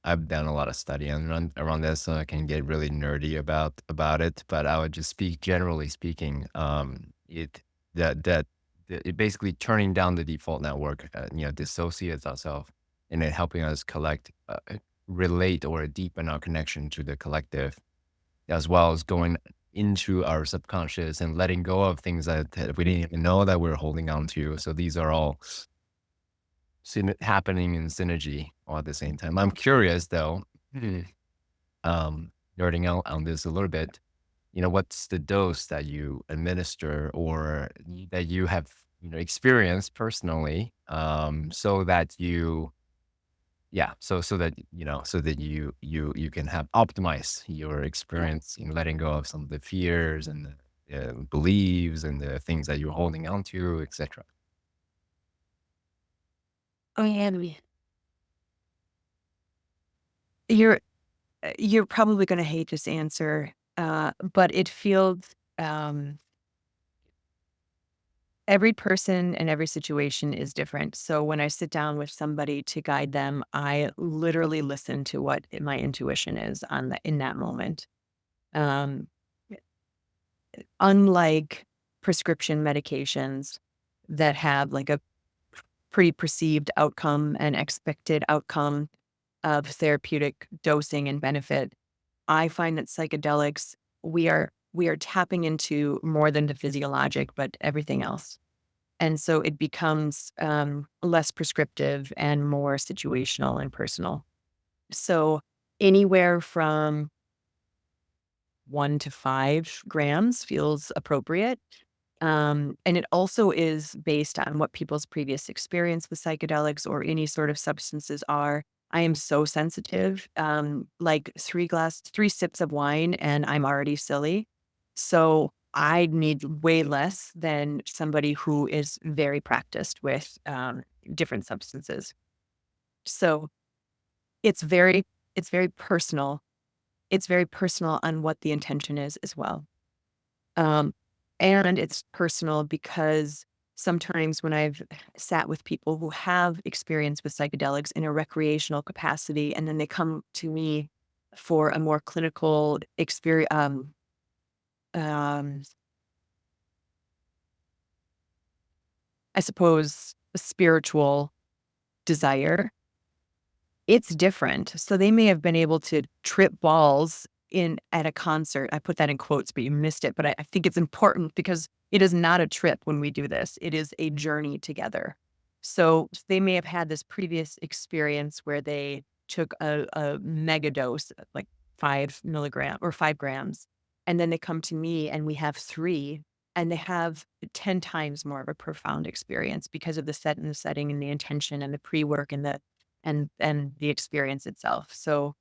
I've done a lot of study around this, so I can get really nerdy about it. But I would just speak generally speaking. It that that it basically turning down the default network, dissociates ourselves, and it helping us relate or deepen our connection to the collective, as well as going into our subconscious and letting go of things that we didn't even know that we're holding on to. So these are all happening in synergy all at the same time. I'm curious though, Mhm. Nerding out on this a little bit. What's the dose that you administer or that you have, experienced personally, so that you, yeah, so that you can have optimize your experience in letting go of some of the fears and the beliefs and the things that you're holding on to, etc. Oh, yeah. You're you're probably going to hate this answer, but it feels um, every person and every situation is different. So when I sit down with somebody to guide them, I literally listen to what my intuition is in that moment. Um, Unlike prescription medications that have like a pre-perceived outcome and expected outcome of therapeutic dosing and benefit, I find that psychedelics, we are tapping into more than the physiologic, but everything else. And so it becomes less prescriptive and more situational and personal. So anywhere from 1 to 5 grams feels appropriate. And it also is based on what people's previous experience with psychedelics or any sort of substances are. I am so sensitive, like 3 sips of wine, and I'm already silly. So I need way less than somebody who is very practiced with different substances. So it's very, it's very personal. it's very personal on what the intention is as well. Um, and it's personal because sometimes when I've sat with people who have experience with psychedelics in a recreational capacity, and then they come to me for a more clinical experience, um, I suppose, a spiritual desire, it's different. So they may have been able to trip balls in at a concert. I put that in quotes, but you missed it. But I think it's important because it is not a trip when we do this. It is a journey together. So they may have had this previous experience where they took a mega dose, like 5 milligram or 5 grams, and then they come to me and we have three, and they have 10 times more of a profound experience because of the set and the setting and the intention and the pre-work and the experience itself. So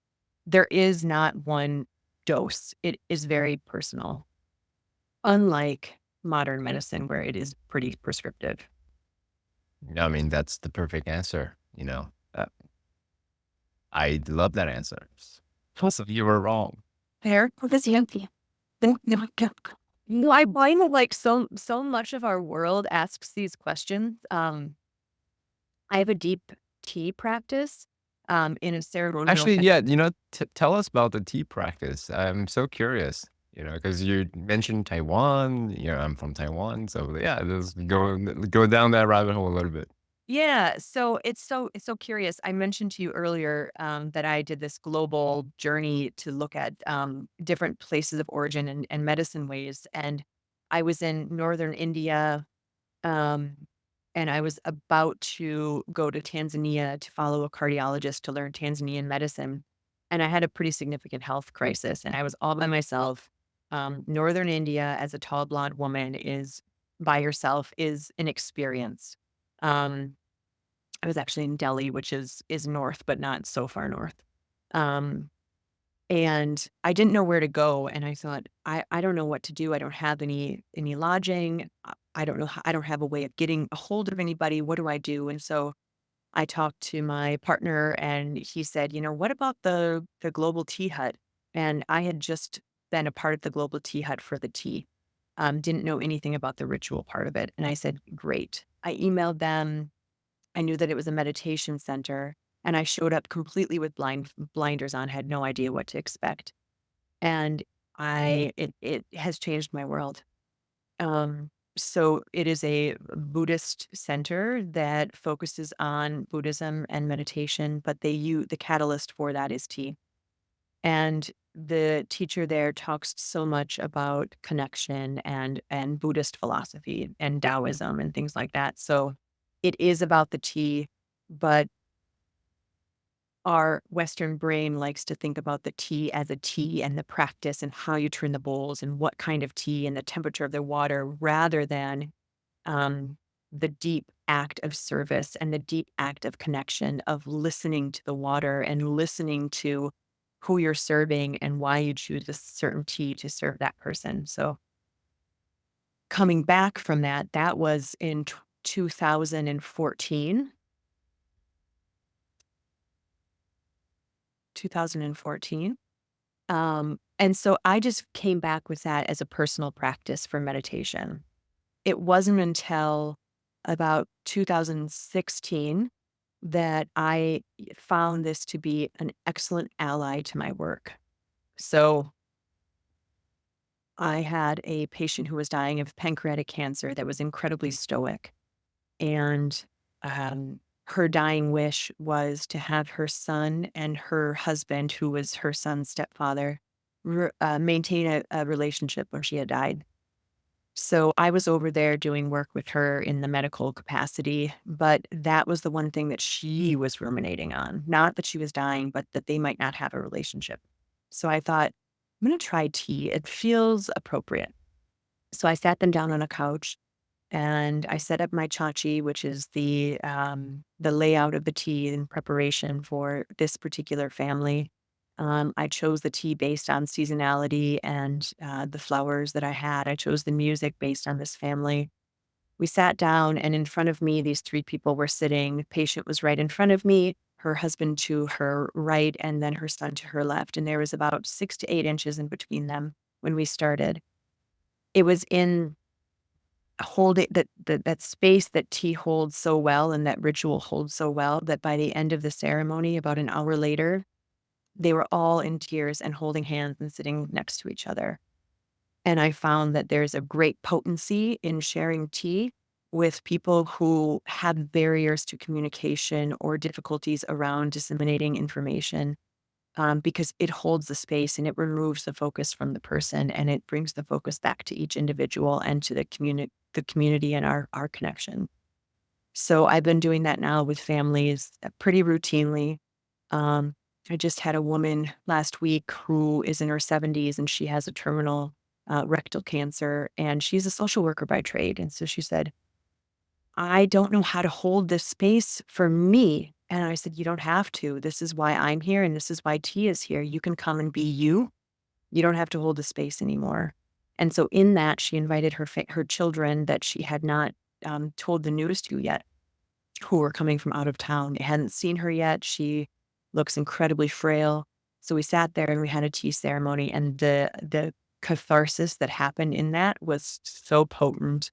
there is not one dose. It is very personal, unlike modern medicine where it is pretty prescriptive. I mean, that's the perfect answer, you know? I love that answer. Plus, if you were wrong. Fair. Well, this empty. No, I find that like so much of our world asks these questions. I have a deep tea practice in a ceremonial Actually, kind. yeah, tell us about the tea practice. I'm so curious, because you mentioned Taiwan. I'm from Taiwan, so yeah, just go down that rabbit hole a little bit. Yeah, so it's so curious. I mentioned to you earlier that I did this global journey to look at different places of origin and medicine ways, and I was in northern India, um, and I was about to go to Tanzania to follow a cardiologist to learn Tanzanian medicine, and I had a pretty significant health crisis, and I was all by myself. Northern India, as a tall blonde woman, is by yourself is an experience. Um, I was actually in Delhi, which is north, but not so far north. Um, and I didn't know where to go, and I thought, I don't know what to do. I don't have any lodging. I don't know. I don't have a way of getting a hold of anybody. What do I do? And so I talked to my partner, and he said, what about the global tea hut? And I had just been a part of the global tea hut for the tea. Didn't know anything about the ritual part of it, and I said, great. I emailed them. I knew that it was a meditation center, and I showed up completely with blinders on, had no idea what to expect. And it has changed my world. So it is a Buddhist center that focuses on Buddhism and meditation, but the catalyst for that is tea. And the teacher there talks so much about connection and Buddhist philosophy and Taoism and things like that. So it is about the tea, but our Western brain likes to think about the tea as a tea and the practice and how you turn the bowls and what kind of tea and the temperature of the water rather than um, the deep act of service and the deep act of connection of listening to the water and listening to who you're serving and why you choose a certain tea to serve that person. So coming back from that, that was in 2014. 2014. And so I just came back with that as a personal practice for meditation. It wasn't until about 2016 that I found this to be an excellent ally to my work. So I had a patient who was dying of pancreatic cancer that was incredibly stoic. And her dying wish was to have her son and her husband, who was her son's stepfather, maintain a relationship when she had died. So I was over there doing work with her in the medical capacity, but that was the one thing that she was ruminating on. Not that she was dying, but that they might not have a relationship. So I thought, I'm going to try tea. It feels appropriate. So I sat them down on a couch and I set up my chachi, which is the layout of the tea in preparation for this particular family. I chose the tea based on seasonality and the flowers that I had. I chose the music based on this family. We sat down, and in front of me, these three people were sitting. The patient was right in front of me. her husband to her right, and then her son to her left. And there was about 6 to 8 inches in between them when we started. It was in holding that space that tea holds so well and that ritual holds so well that by the end of the ceremony, about an hour later, they were all in tears and holding hands and sitting next to each other. And I found that there's a great potency in sharing tea with people who have barriers to communication or difficulties around disseminating information, because it holds the space and it removes the focus from the person and it brings the focus back to each individual and to the community and our connection. So I've been doing that now with families pretty routinely. Um, I just had a woman last week who is in her 70s and she has a terminal rectal cancer, and she's a social worker by trade. And so she said, I don't know how to hold this space for me. And I said, you don't have to. This is why I'm here. And this is why T is here. You can come and be you. You don't have to hold the space anymore. And so in that, she invited her children that she had not told the news to yet, who were coming from out of town. They hadn't seen her yet. She looks incredibly frail. So we sat there and we had a tea ceremony, and the catharsis that happened in that was so potent,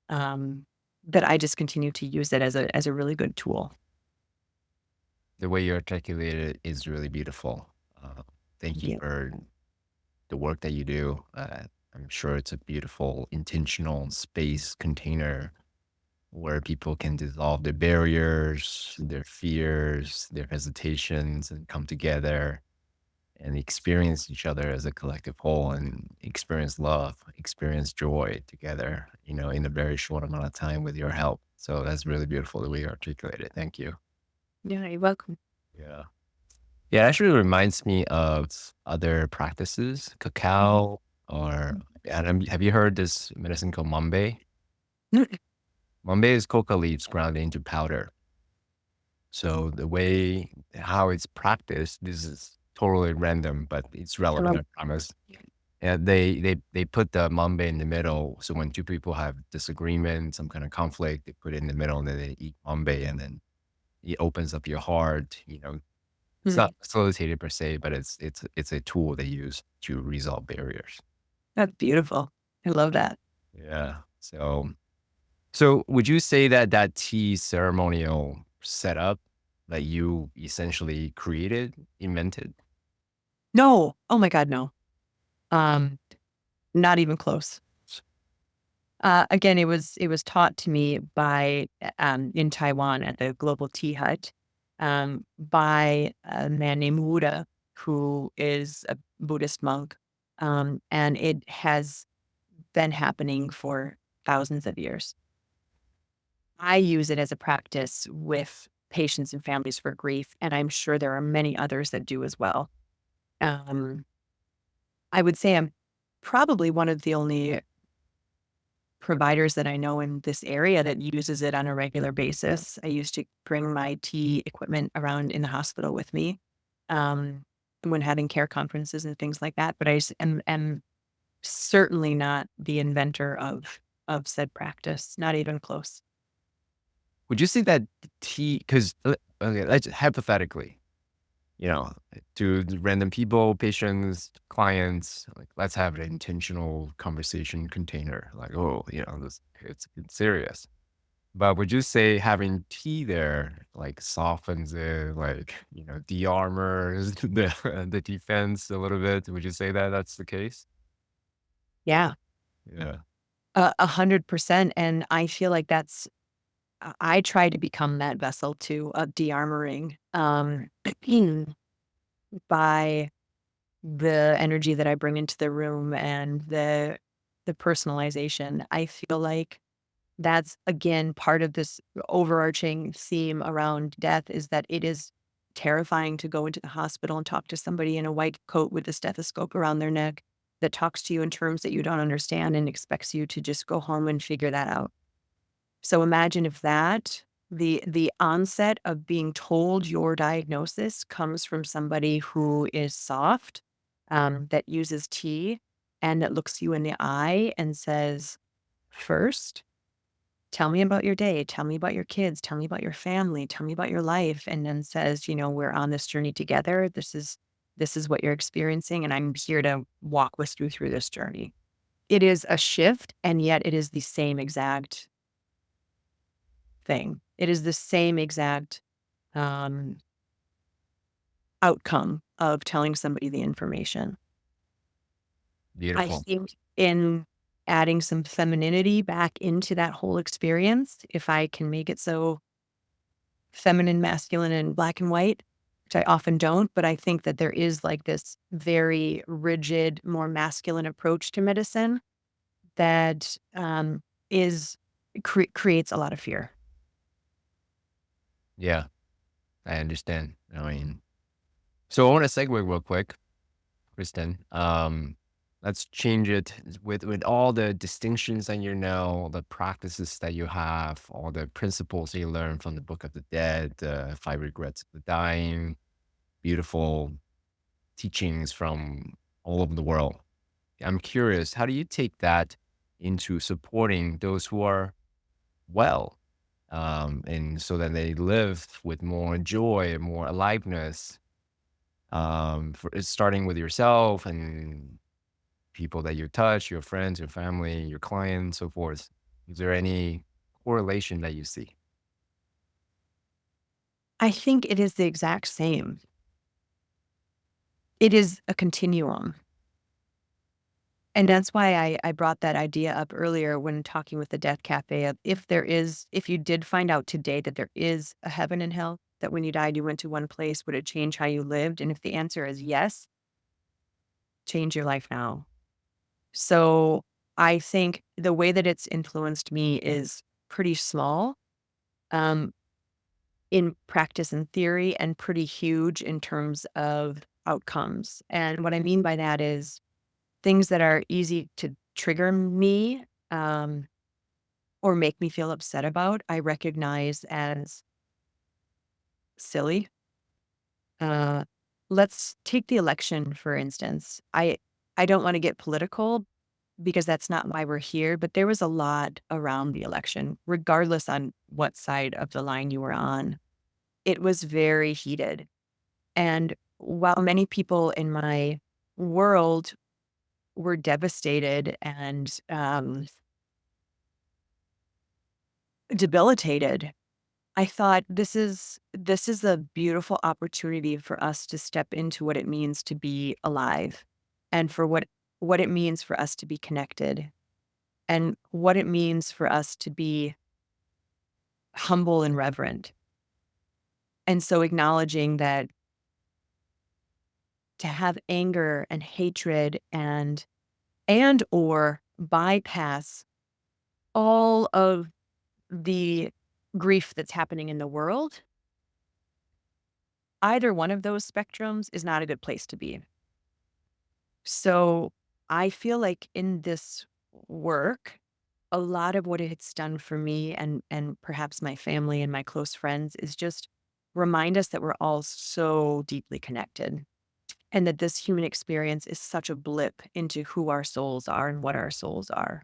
um, that I just continue to use it as a really good tool. The way you articulate it is really beautiful. Thank you Yeah. for the work that you do. I'm sure it's a beautiful, intentional space container where people can dissolve their barriers, their fears, their hesitations, and come together and experience each other as a collective whole and experience love, experience joy together, in a very short amount of time with your help. So that's really beautiful the way you articulate it. Thank you. Yeah, you're welcome. Yeah. Yeah, it actually reminds me of other practices, Mhm. cacao, or have you heard this medicine called mambe? Mambe is coca leaves ground into powder. So the way how it's practiced, this is totally random, but it's relevant, I Um, promise. And they put the mambe in the middle. So when two people have disagreement, some kind of conflict, they put it in the middle and then they eat mambe, and then it opens up your heart. It's mm, not facilitated per se, but it's a tool they use to resolve barriers. that's beautiful. I love that. Yeah. So would you say that that tea ceremonial setup that you essentially created, invented? No. Oh my God, no. Um, Not even close. Again, it was taught to me by in Taiwan at the Global Tea Hut, by a man named Buddha, who is a Buddhist monk, and it has been happening for thousands of years. I use it as a practice with patients and families for grief, and I'm sure there are many others that do as well. Um, I would say I'm probably one of the only providers that I know in this area that uses it on a regular basis. I used to bring my tea equipment around in the hospital with me, um, when having care conferences and things like that. But am certainly not the inventor of said practice, not even close. Would you say that tea? Because okay, let's hypothetically, to the random people, patients, clients, like let's have an intentional conversation container. Like, oh, it's serious. But would you say having tea there like softens it, like de-armors the defense a little bit? Would you say that that's the case? Yeah, Yeah. 100%. And I feel like I try to become that vessel too of de-armoring, by the energy that I bring into the room and the personalization. I feel like that's again part of this overarching theme around death is that it is terrifying to go into the hospital and talk to somebody in a white coat with a stethoscope around their neck that talks to you in terms that you don't understand and expects you to just go home and figure that out. So imagine if the onset of being told your diagnosis comes from somebody who is soft, that uses tea, and that looks you in the eye and says, first, Tell me about your day. Tell me about your kids. Tell me about your family. Tell me about your life. And then says, we're on this journey together. This is what you're experiencing, and I'm here to walk with you through this journey. It is a shift, and yet it is the same exact thing. It is the same exact um, outcome of telling somebody the information. I Beautiful. think in adding some femininity back into that whole experience, if I can make it so feminine, masculine, and black and white, which I often don't, but I think that there is like this very rigid, more masculine approach to medicine that is creates a lot of fear. Yeah, I understand. I mean, so I want to segue real quick, Kristen. Let's change it with all the distinctions that you know, the practices that you have, all the principles that you learn from the Book of the Dead, the Five Regrets of the Dying, beautiful teachings from all over the world. I'm curious, how do you take that into supporting those who are well, and so that they live with more joy, more aliveness, starting with yourself and people that you touch, your friends, your family, your clients, so forth. Is there any correlation that you see? I think it is the exact same. It is a continuum. And that's why I brought that idea up earlier when talking with the Death Cafe of if you did find out today that there is a heaven and hell, that when you died, you went to one place, would it change how you lived? And if the answer is yes, change your life now. So I think the way that it's influenced me is pretty small um, in practice and theory and pretty huge in terms of outcomes. And what I mean by that is things that are easy to trigger me, um, or make me feel upset about, I recognize as silly. Uh, let's take the election, for instance. I don't want to get political because that's not why we're here, but there was a lot around the election, regardless on what side of the line you were on. It was very heated. And while many people in my world were devastated and debilitated, I thought this is a beautiful opportunity for us to step into what it means to be alive and for what it means for us to be connected and what it means for us to be humble and reverent. And so acknowledging that to have anger and hatred and or bypass all of the grief that's happening in the world, either one of those spectrums is not a good place to be. So I feel like in this work, a lot of what it's done for me and perhaps my family and my close friends is just remind us that we're all so deeply connected and that this human experience is such a blip into who our souls are and what our souls are.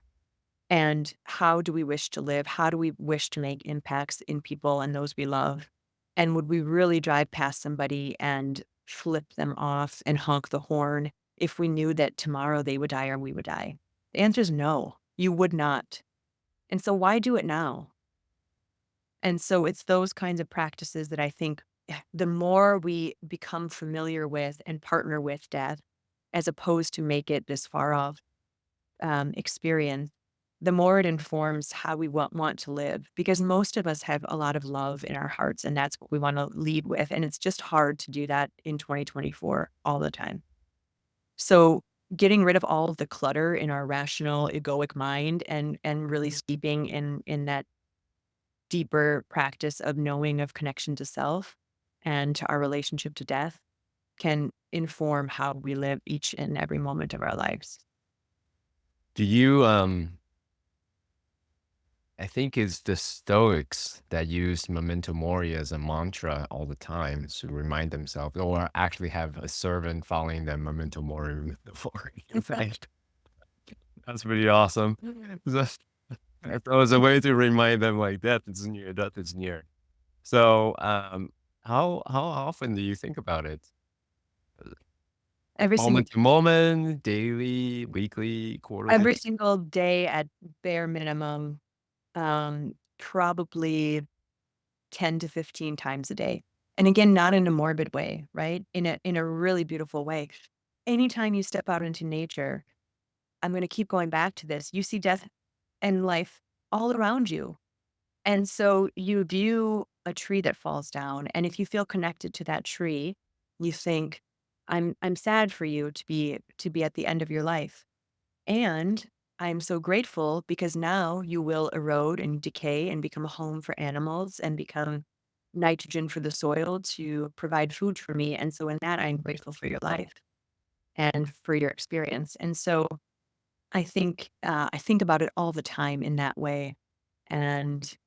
And how do we wish to live? How do we wish to make impacts in people and those we love? And would we really drive past somebody and flip them off and honk the horn if we knew that tomorrow they would die or we would die? The answer is no, you would not. And so why do it now? And so it's those kinds of practices that I think the more we become familiar with and partner with death, as opposed to make it this far off experience, the more it informs how we want to live. Because most of us have a lot of love in our hearts, and that's what we want to lead with. And it's just hard to do that in 2024 all the time. So getting rid of all of the clutter in our rational, egoic mind and really steeping in that deeper practice of knowing of connection to self and to our relationship to death can inform how we live each and every moment of our lives. Do you, I think it's the Stoics that use memento mori as a mantra all the time to remind themselves, or actually have a servant following them memento mori, memento mori. That's pretty awesome. That was a way to remind them like death is near, death is near. So, how often do you think about it? Every single Moment to moment, daily, weekly, quarterly? every single day at bare minimum, probably 10 to 15 times a day. And again, not in a morbid way, right? In a really beautiful way. Anytime you step out into nature, I'm going to keep going back to this. You see death and life all around you. And so you view a tree that falls down, and if you feel connected to that tree, you think, I'm sad for you to be at the end of your life. And I'm so grateful because now you will erode and decay and become a home for animals and become nitrogen for the soil to provide food for me. And so in that, I'm grateful for your life and for your experience. And so I think about it all the time in that way. And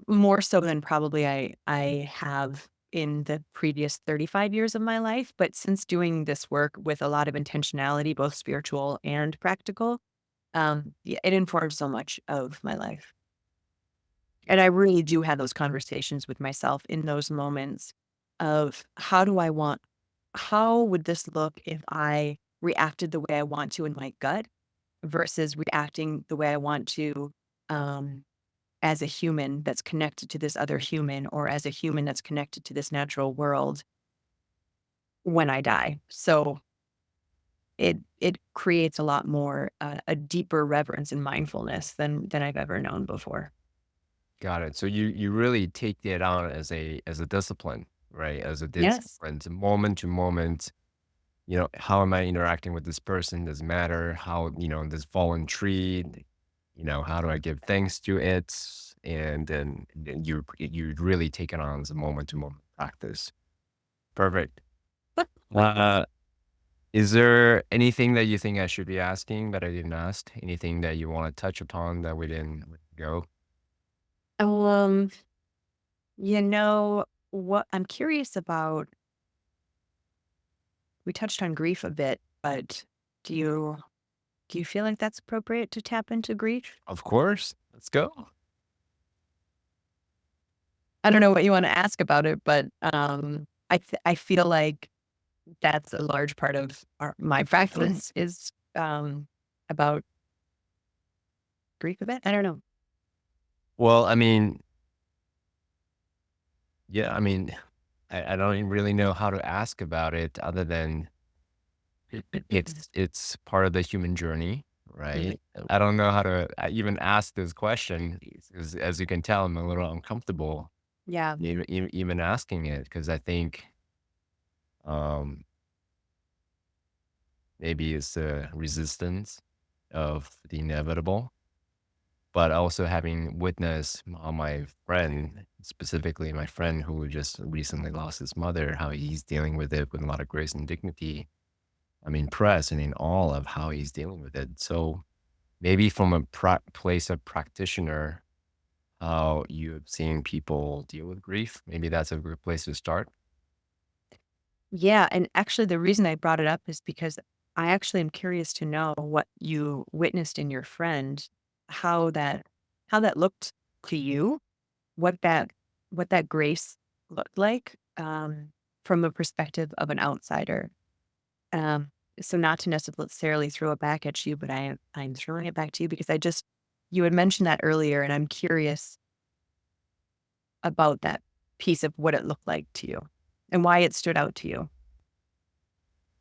more so than probably I have in the previous 35 years of my life, but since doing this work with a lot of intentionality, both spiritual and practical, yeah, it informs so much of my life. And I really do have those conversations with myself in those moments of how would this look if I reacted the way I want to in my gut versus reacting the way I want to, um, as a human that's connected to this other human or as a human that's connected to this natural world when I die. So it creates a lot more, a deeper reverence and mindfulness than I've ever known before. Got it. So you really take it on as a discipline, right? As a Yes. discipline, to moment to moment. How am I interacting with this person? Does matter how, this fallen tree, how do I give thanks to it? And then you really take it on as a moment to moment practice. Perfect. Uh, is there anything that you think I should be asking that I didn't ask? Anything that you want to touch upon that we didn't go? Um, you know, what I'm curious about, we touched on grief a bit, but do you do you feel like that's appropriate to tap into grief? Of course. Let's go. I don't know what you want to ask about it, but I feel like that's a large part of my practice is about grief a bit. I don't know. Well, I mean, yeah, I mean, I don't even really know how to ask about it other than it's part of the human journey, Mhm. right? I don't know how to even ask this question because, as you can tell, I'm a little uncomfortable Yeah. even asking it because I think um, maybe it's the resistance of the inevitable, but also having witnessed on my friend, specifically my friend who just recently lost his mother, how he's dealing with it with a lot of grace and dignity. I'm impressed and in awe of how he's dealing with it. So maybe from a place of practitioner, how you've seen people deal with grief, maybe that's a good place to start. Yeah, and actually the reason I brought it up is because I actually am curious to know what you witnessed in your friend, how that how that looked to you, what that what that grace looked like, from a perspective of an outsider. Um, so not to necessarily throw it back at you, but I'm throwing it back to you because you had mentioned that earlier, and I'm curious about that piece of what it looked like to you and why it stood out to you.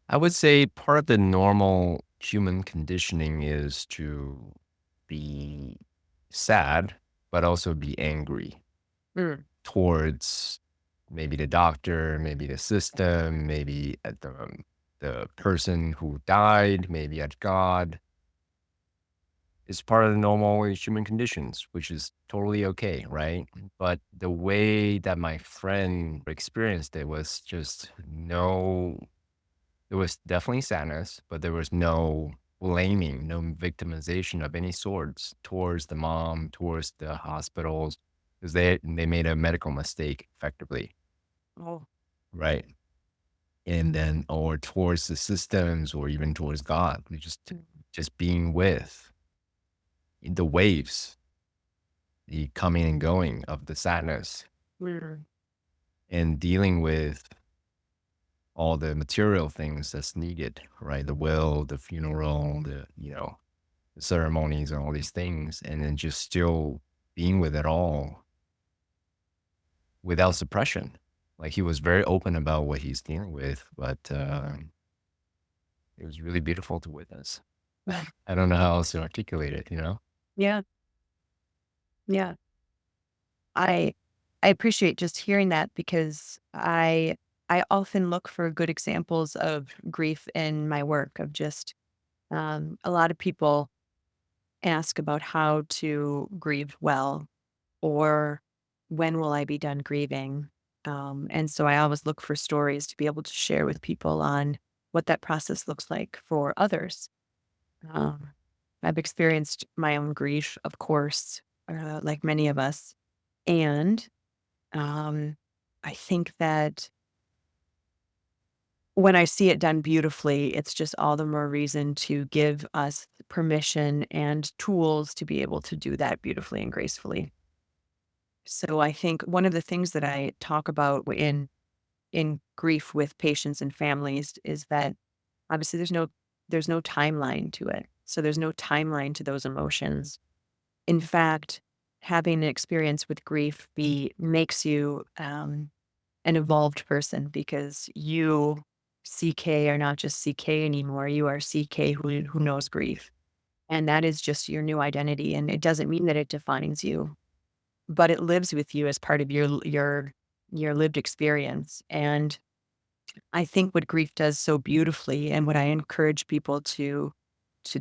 I would say part of the normal human conditioning is to be sad, but also be angry Mm. towards maybe the doctor, maybe the system, maybe at the person who died, maybe at God. It's part of the normal human conditions, which is totally okay, right? But the way that my friend experienced it was just there was definitely sadness, but there was no blaming, no victimization of any sorts towards the mom, towards the hospitals, because they made a medical mistake effectively, Oh. right? And then or towards the systems or even towards God, just Mm. just being with. the waves, the coming and going of the sadness, Mm. and dealing with all the material things that's needed, right? The will, the funeral, the ceremonies and all these things, and then just still being with it all without suppression. Like he was very open about what he's dealing with, but it was really beautiful to witness. I don't know how else to articulate it, you know? Yeah, yeah. I I appreciate just hearing that because I often look for good examples of grief in my work of just a lot of people ask about how to grieve well or when will I be done grieving? And so I always look for stories to be able to share with people on what that process looks like for others. Um, I've experienced my own grief, of course, like many of us. And um, I think that when I see it done beautifully, it's just all the more reason to give us permission and tools to be able to do that beautifully and gracefully. So I think one of the things that I talk about in grief with patients and families is that obviously there's no timeline to it. So there's no timeline to those emotions. In fact, having an experience with grief be makes you an evolved person because you CK are not just CK anymore. You are CK who knows grief. And that is just your new identity. And it doesn't mean that it defines you, but it lives with you as part of your lived experience. And I think what grief does so beautifully and what I encourage people to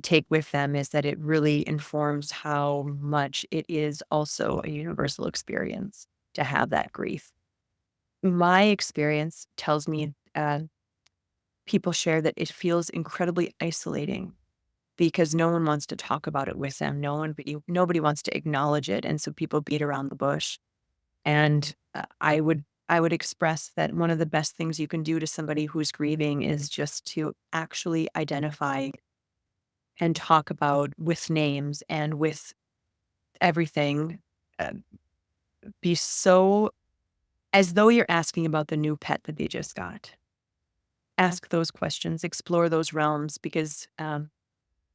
take with them is that it really informs how much it is also a universal experience to have that grief. My experience tells me people share that it feels incredibly isolating because no one wants to talk about it with them. Nobody wants to acknowledge it, and so people beat around the bush. And I would express that one of the best things you can do to somebody who's grieving is just to actually identify and talk about with names and with everything. Uh, be so as though you're asking about the new pet that they just got. Ask those questions, explore those realms because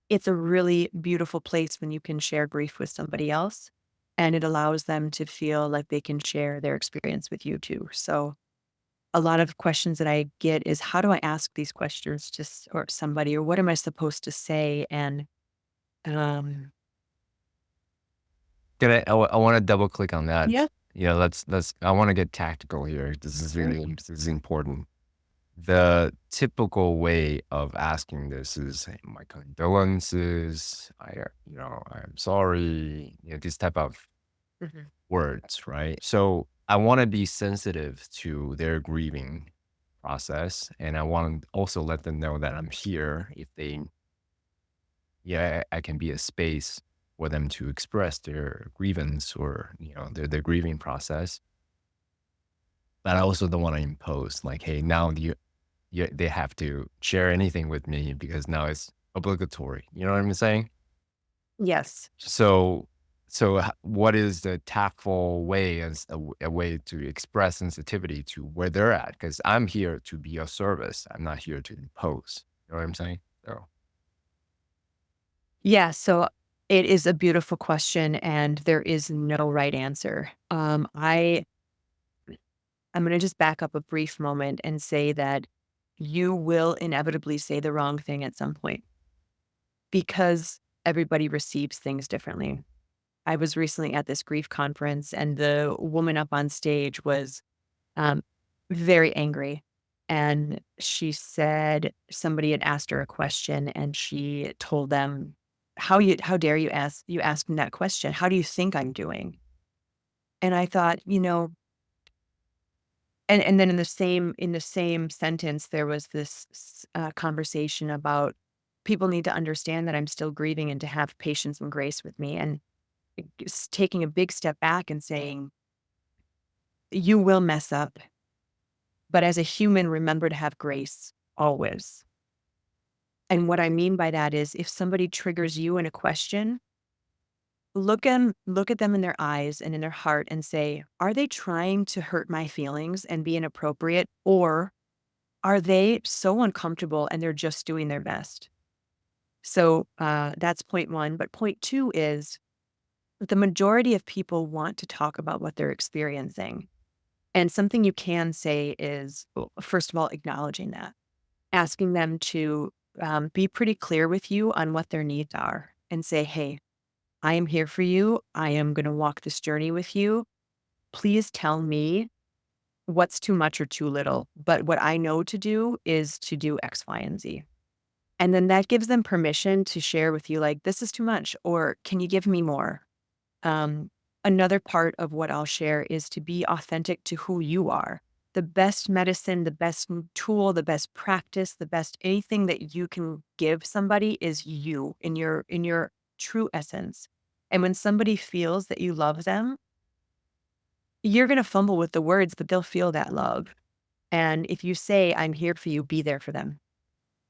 it's a really beautiful place when you can share grief with somebody else and it allows them to feel like they can share their experience with you too. So a lot of questions that I get is how do I ask these questions to or somebody or what am I supposed to say? And um I want to double click on that. yeah, Let's I want to get tactical here. This is important. The typical way of asking this is, "Hey, my condolences. I'm sorry." This type of Mhm. words, right? So I want to be sensitive to their grieving process, and I want to also let them know that I'm here if they, yeah, I can be a space for them to express their grievance or their grieving process. But I also don't want to impose like, hey, now they have to share anything with me because now it's obligatory. You know what I'm saying? Yes. So, what is the tactful way as a way to express sensitivity to where they're at? Because I'm here to be of service. I'm not here to impose. You know what I'm saying? So, Yeah. So it is a beautiful question and there is no right answer. I'm going to just back up a brief moment and say that you will inevitably say the wrong thing at some point because everybody receives things differently. I was recently at this grief conference and the woman up on stage was um, very angry. And she said somebody had asked her a question and she told them, how dare you ask me that question? How do you think I'm doing? And I thought, and then in the same sentence, there was this conversation about people need to understand that I'm still grieving and to have patience and grace with me, and taking a big step back and saying, "You will mess up, but as a human, remember to have grace always." And what I mean by that is, if somebody triggers you in a question, look at them in their eyes and in their heart and say, are they trying to hurt my feelings and be inappropriate, or are they so uncomfortable and they're just doing their best? So that's point one. But point two is the majority of people want to talk about what they're experiencing. And something you can say is, first of all, acknowledging that, asking them to be pretty clear with you on what their needs are and say, hey, I am here for you. I am going to walk this journey with you. Please tell me what's too much or too little. But what I know to do is to do X, Y, and Z. And then that gives them permission to share with you, like, this is too much, or can you give me more? Um, Another part of what I'll share is to be authentic to who you are. The best medicine, the best tool, the best practice, the best anything that you can give somebody is you in your true essence. And when somebody feels that you love them, you're going to fumble with the words, but they'll feel that love. And if you say, I'm here for you, be there for them.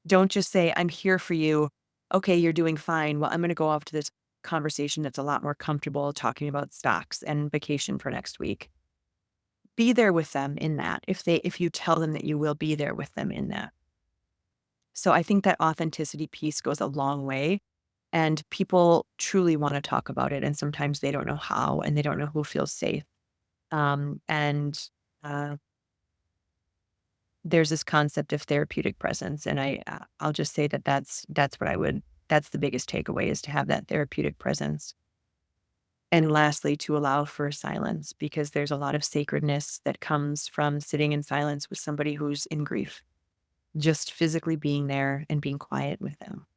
Don't just say, I'm here for you. Okay, you're doing fine. Well, I'm going to go off to this conversation that's a lot more comfortable talking about stocks and vacation for next week. Be there with them in that. If you tell them that you will be there with them in that. So I think that authenticity piece goes a long way, and people truly want to talk about it, and sometimes they don't know how and they don't know who feels safe. And uh, there's this concept of therapeutic presence, and I'll just say that that's what I would that's the biggest takeaway, is to have that therapeutic presence. And lastly, to allow for silence, because there's a lot of sacredness that comes from sitting in silence with somebody who's in grief, just physically being there and being quiet with them.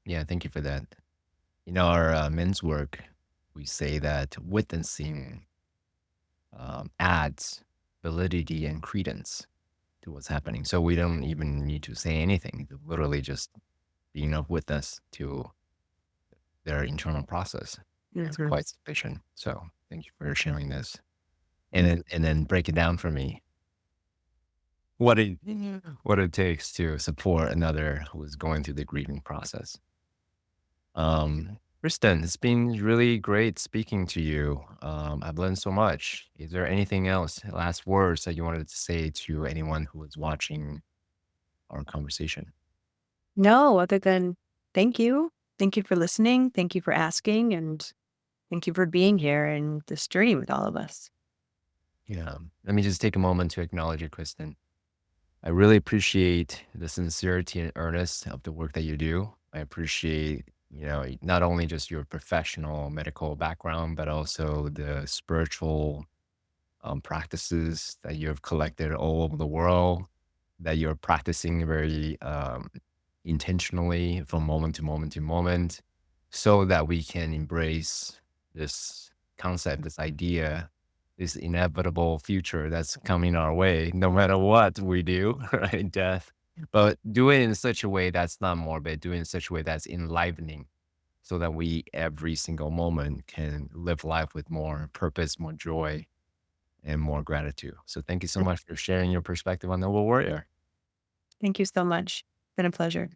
Yeah, thank you for that. In our men's work, we say that witnessing adds validity and credence to what's happening. So we don't even need to say anything. Literally just being a witness to their internal process. It's Mhm. quite sufficient. So thank you for sharing this. And then break it down for me. What it what it takes to support another who is going through the grieving process. Kristen, it's been really great speaking to you. I've learned so much. Is there anything else, last words that you wanted to say to anyone who is watching our conversation? No, other than thank you. Thank you for listening. Thank you for asking. And thank you for being here in this journey with all of us. Yeah. Let me just take a moment to acknowledge you, Kristen. I really appreciate the sincerity and earnest of the work that you do. I appreciate, not only just your professional medical background, but also the spiritual practices that you have collected all over the world, that you're practicing very intentionally from moment to moment to moment, so that we can embrace this concept, this idea, this inevitable future that's coming our way, no matter what we do, right? Death. But do it in such a way that's not morbid, do it in such a way that's enlivening, so that we every single moment can live life with more purpose, more joy, and more gratitude. So thank you so much for sharing your perspective on Noble Warrior. Thank you so much. It's been a pleasure.